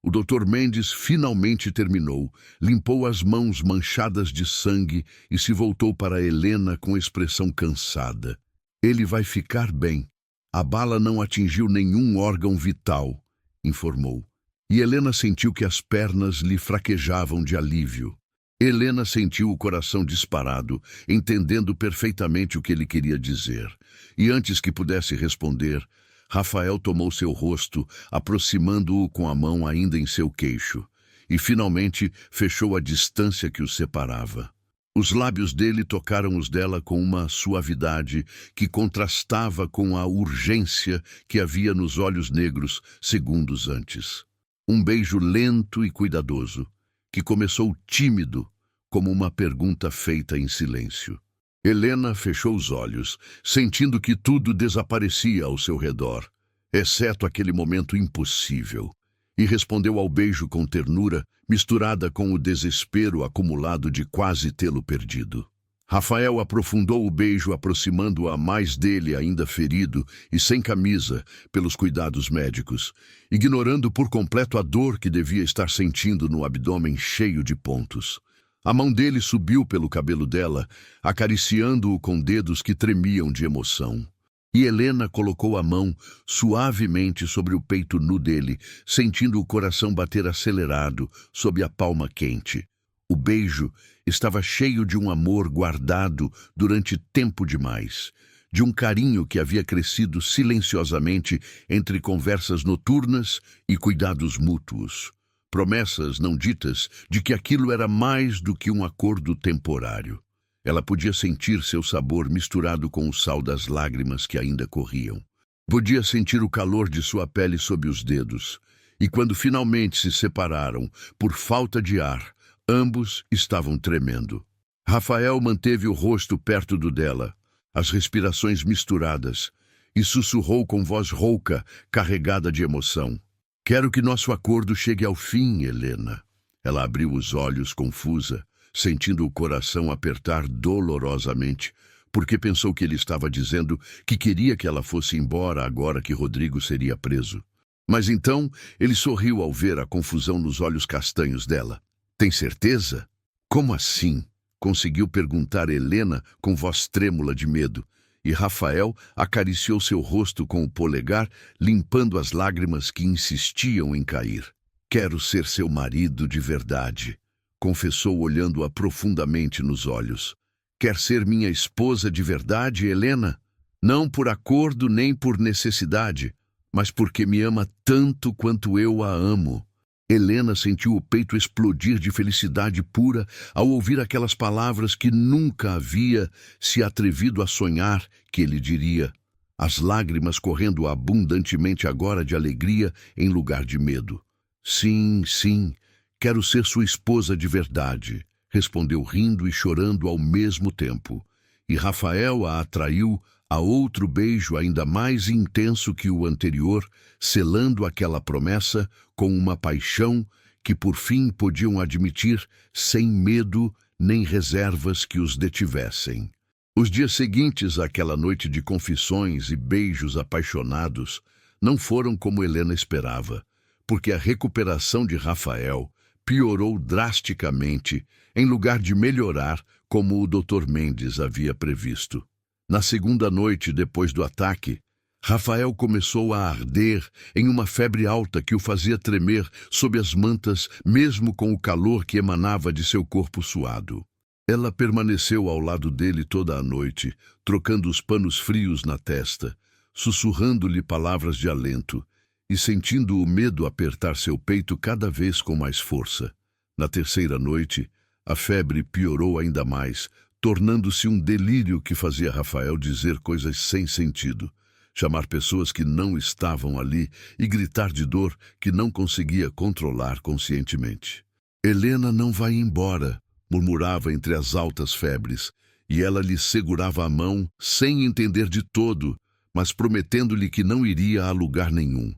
o Dr. Mendes finalmente terminou, limpou as mãos manchadas de sangue e se voltou para Helena com expressão cansada. "Ele vai ficar bem. A bala não atingiu nenhum órgão vital", informou. E Helena sentiu que as pernas lhe fraquejavam de alívio. Helena sentiu o coração disparado, entendendo perfeitamente o que ele queria dizer. E antes que pudesse responder, Rafael tomou seu rosto, aproximando-o com a mão ainda em seu queixo, e finalmente fechou a distância que os separava. Os lábios dele tocaram os dela com uma suavidade que contrastava com a urgência que havia nos olhos negros segundos antes. Um beijo lento e cuidadoso, que começou tímido, como uma pergunta feita em silêncio. Helena fechou os olhos, sentindo que tudo desaparecia ao seu redor, exceto aquele momento impossível, e respondeu ao beijo com ternura, misturada com o desespero acumulado de quase tê-lo perdido. Rafael aprofundou o beijo, aproximando-a mais dele, ainda ferido e sem camisa pelos cuidados médicos, ignorando por completo a dor que devia estar sentindo no abdômen cheio de pontos. A mão dele subiu pelo cabelo dela, acariciando-o com dedos que tremiam de emoção. E Helena colocou a mão suavemente sobre o peito nu dele, sentindo o coração bater acelerado sob a palma quente. O beijo estava cheio de um amor guardado durante tempo demais, de um carinho que havia crescido silenciosamente entre conversas noturnas e cuidados mútuos. Promessas não ditas de que aquilo era mais do que um acordo temporário. Ela podia sentir seu sabor misturado com o sal das lágrimas que ainda corriam. Podia sentir o calor de sua pele sob os dedos. E quando finalmente se separaram, por falta de ar, ambos estavam tremendo. Rafael manteve o rosto perto do dela, as respirações misturadas, e sussurrou com voz rouca, carregada de emoção. Quero que nosso acordo chegue ao fim, Helena. Ela abriu os olhos confusa, sentindo o coração apertar dolorosamente, porque pensou que ele estava dizendo que queria que ela fosse embora agora que Rodrigo seria preso. Mas então ele sorriu ao ver a confusão nos olhos castanhos dela. Tem certeza? Como assim? Conseguiu perguntar Helena com voz trêmula de medo, e Rafael acariciou seu rosto com o polegar, limpando as lágrimas que insistiam em cair. Quero ser seu marido de verdade, confessou olhando-a profundamente nos olhos. Quer ser minha esposa de verdade, Helena? Não por acordo nem por necessidade, mas porque me ama tanto quanto eu a amo. Helena sentiu o peito explodir de felicidade pura ao ouvir aquelas palavras que nunca havia se atrevido a sonhar que ele diria, as lágrimas correndo abundantemente agora de alegria em lugar de medo. Sim, sim, quero ser sua esposa de verdade, respondeu rindo e chorando ao mesmo tempo. E Rafael a atraiu a outro beijo ainda mais intenso que o anterior, selando aquela promessa com uma paixão que por fim podiam admitir sem medo nem reservas que os detivessem. Os dias seguintes àquela noite de confissões e beijos apaixonados não foram como Helena esperava, porque a recuperação de Rafael piorou drasticamente, em lugar de melhorar como o Dr. Mendes havia previsto. Na segunda noite depois do ataque, Rafael começou a arder em uma febre alta que o fazia tremer sob as mantas, mesmo com o calor que emanava de seu corpo suado. Ela permaneceu ao lado dele toda a noite, trocando os panos frios na testa, sussurrando-lhe palavras de alento e sentindo o medo apertar seu peito cada vez com mais força. Na terceira noite, a febre piorou ainda mais, tornando-se um delírio que fazia Rafael dizer coisas sem sentido, chamar pessoas que não estavam ali e gritar de dor que não conseguia controlar conscientemente. Helena não vai embora, murmurava entre as altas febres, e ela lhe segurava a mão sem entender de todo, mas prometendo-lhe que não iria a lugar nenhum.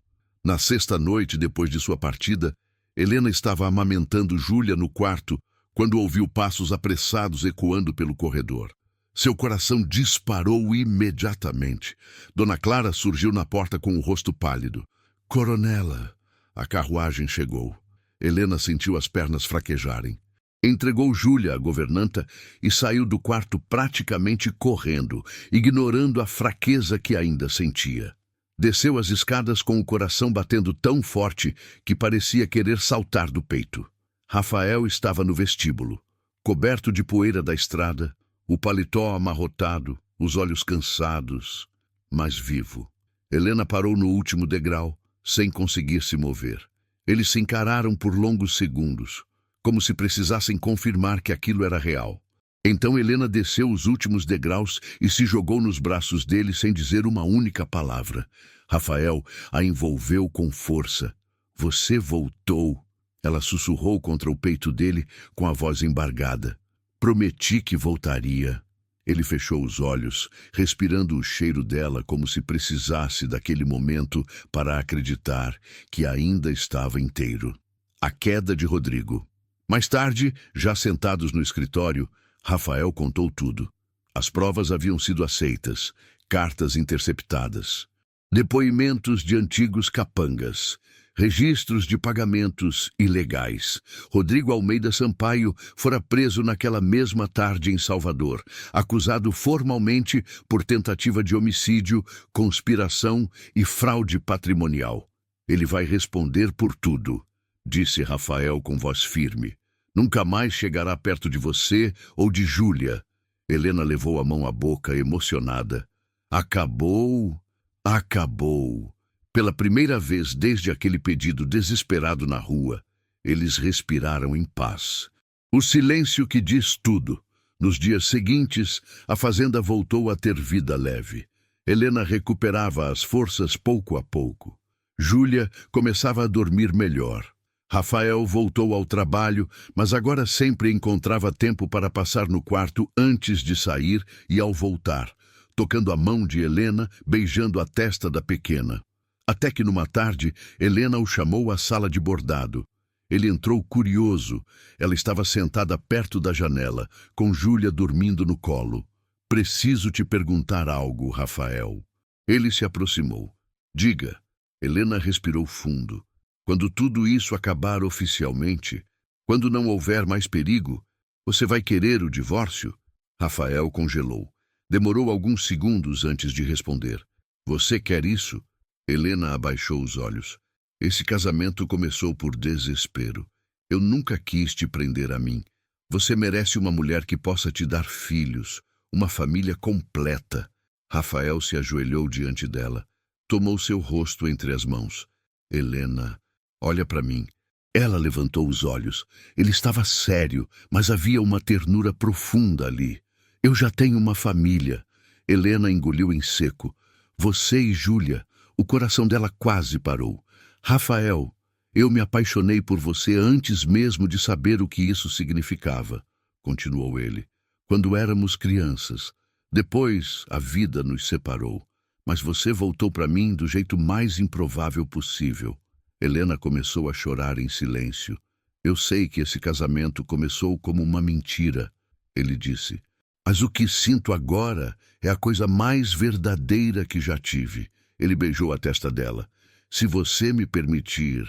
Na sexta noite depois de sua partida, Helena estava amamentando Júlia no quarto, quando ouviu passos apressados ecoando pelo corredor. Seu coração disparou imediatamente. Dona Clara surgiu na porta com o rosto pálido. Coronela! A carruagem chegou. Helena sentiu as pernas fraquejarem. Entregou Júlia à governanta e saiu do quarto praticamente correndo, ignorando a fraqueza que ainda sentia. Desceu as escadas com o coração batendo tão forte que parecia querer saltar do peito. Rafael estava no vestíbulo, coberto de poeira da estrada, o paletó amarrotado, os olhos cansados, mas vivo. Helena parou no último degrau, sem conseguir se mover. Eles se encararam por longos segundos, como se precisassem confirmar que aquilo era real. Então Helena desceu os últimos degraus e se jogou nos braços dele sem dizer uma única palavra. Rafael a envolveu com força. Você voltou. Ela sussurrou contra o peito dele com a voz embargada. Prometi que voltaria. Ele fechou os olhos, respirando o cheiro dela como se precisasse daquele momento para acreditar que ainda estava inteiro. A queda de Rodrigo. Mais tarde, já sentados no escritório, Rafael contou tudo. As provas haviam sido aceitas, cartas interceptadas, depoimentos de antigos capangas, registros de pagamentos ilegais. Rodrigo Almeida Sampaio fora preso naquela mesma tarde em Salvador, acusado formalmente por tentativa de homicídio, conspiração e fraude patrimonial. Ele vai responder por tudo, disse Rafael com voz firme. Nunca mais chegará perto de você ou de Júlia. Helena levou a mão à boca, emocionada. Acabou, acabou. Pela primeira vez desde aquele pedido desesperado na rua, eles respiraram em paz. O silêncio que diz tudo. Nos dias seguintes, a fazenda voltou a ter vida leve. Helena recuperava as forças pouco a pouco. Júlia começava a dormir melhor. Rafael voltou ao trabalho, mas agora sempre encontrava tempo para passar no quarto antes de sair e ao voltar, tocando a mão de Helena, beijando a testa da pequena. Até que numa tarde, Helena o chamou à sala de bordado. Ele entrou curioso. Ela estava sentada perto da janela, com Júlia dormindo no colo. Preciso te perguntar algo, Rafael. Ele se aproximou. Diga. Helena respirou fundo. Quando tudo isso acabar oficialmente, quando não houver mais perigo, você vai querer o divórcio? Rafael congelou. Demorou alguns segundos antes de responder. Você quer isso? Helena abaixou os olhos. Esse casamento começou por desespero. Eu nunca quis te prender a mim. Você merece uma mulher que possa te dar filhos, uma família completa. Rafael se ajoelhou diante dela. Tomou seu rosto entre as mãos. Helena, olha para mim. Ela levantou os olhos. Ele estava sério, mas havia uma ternura profunda ali. Eu já tenho uma família. Helena engoliu em seco. Você e Júlia. O coração dela quase parou. Rafael, eu me apaixonei por você antes mesmo de saber o que isso significava, continuou ele. Quando éramos crianças. Depois, a vida nos separou. Mas você voltou para mim do jeito mais improvável possível. Helena começou a chorar em silêncio. Eu sei que esse casamento começou como uma mentira, ele disse. Mas o que sinto agora é a coisa mais verdadeira que já tive. Ele beijou a testa dela. Se você me permitir,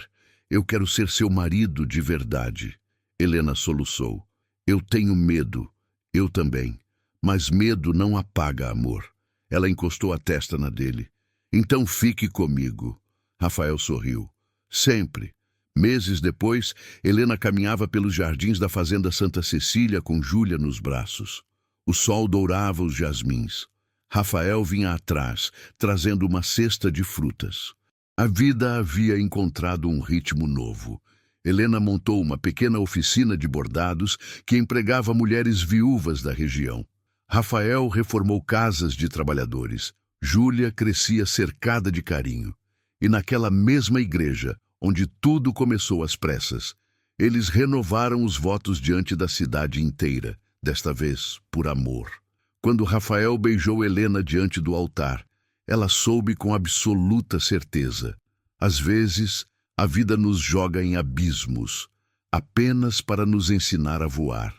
eu quero ser seu marido de verdade. Helena soluçou. Eu tenho medo. Eu também. Mas medo não apaga amor. Ela encostou a testa na dele. Então fique comigo. Rafael sorriu. Sempre. Meses depois, Helena caminhava pelos jardins da fazenda Santa Cecília com Júlia nos braços. O sol dourava os jasmins. Rafael vinha atrás, trazendo uma cesta de frutas. A vida havia encontrado um ritmo novo. Helena montou uma pequena oficina de bordados que empregava mulheres viúvas da região. Rafael reformou casas de trabalhadores. Júlia crescia cercada de carinho. E naquela mesma igreja, onde tudo começou às pressas, eles renovaram os votos diante da cidade inteira, desta vez por amor. Quando Rafael beijou Helena diante do altar, ela soube com absoluta certeza. Às vezes, a vida nos joga em abismos, apenas para nos ensinar a voar.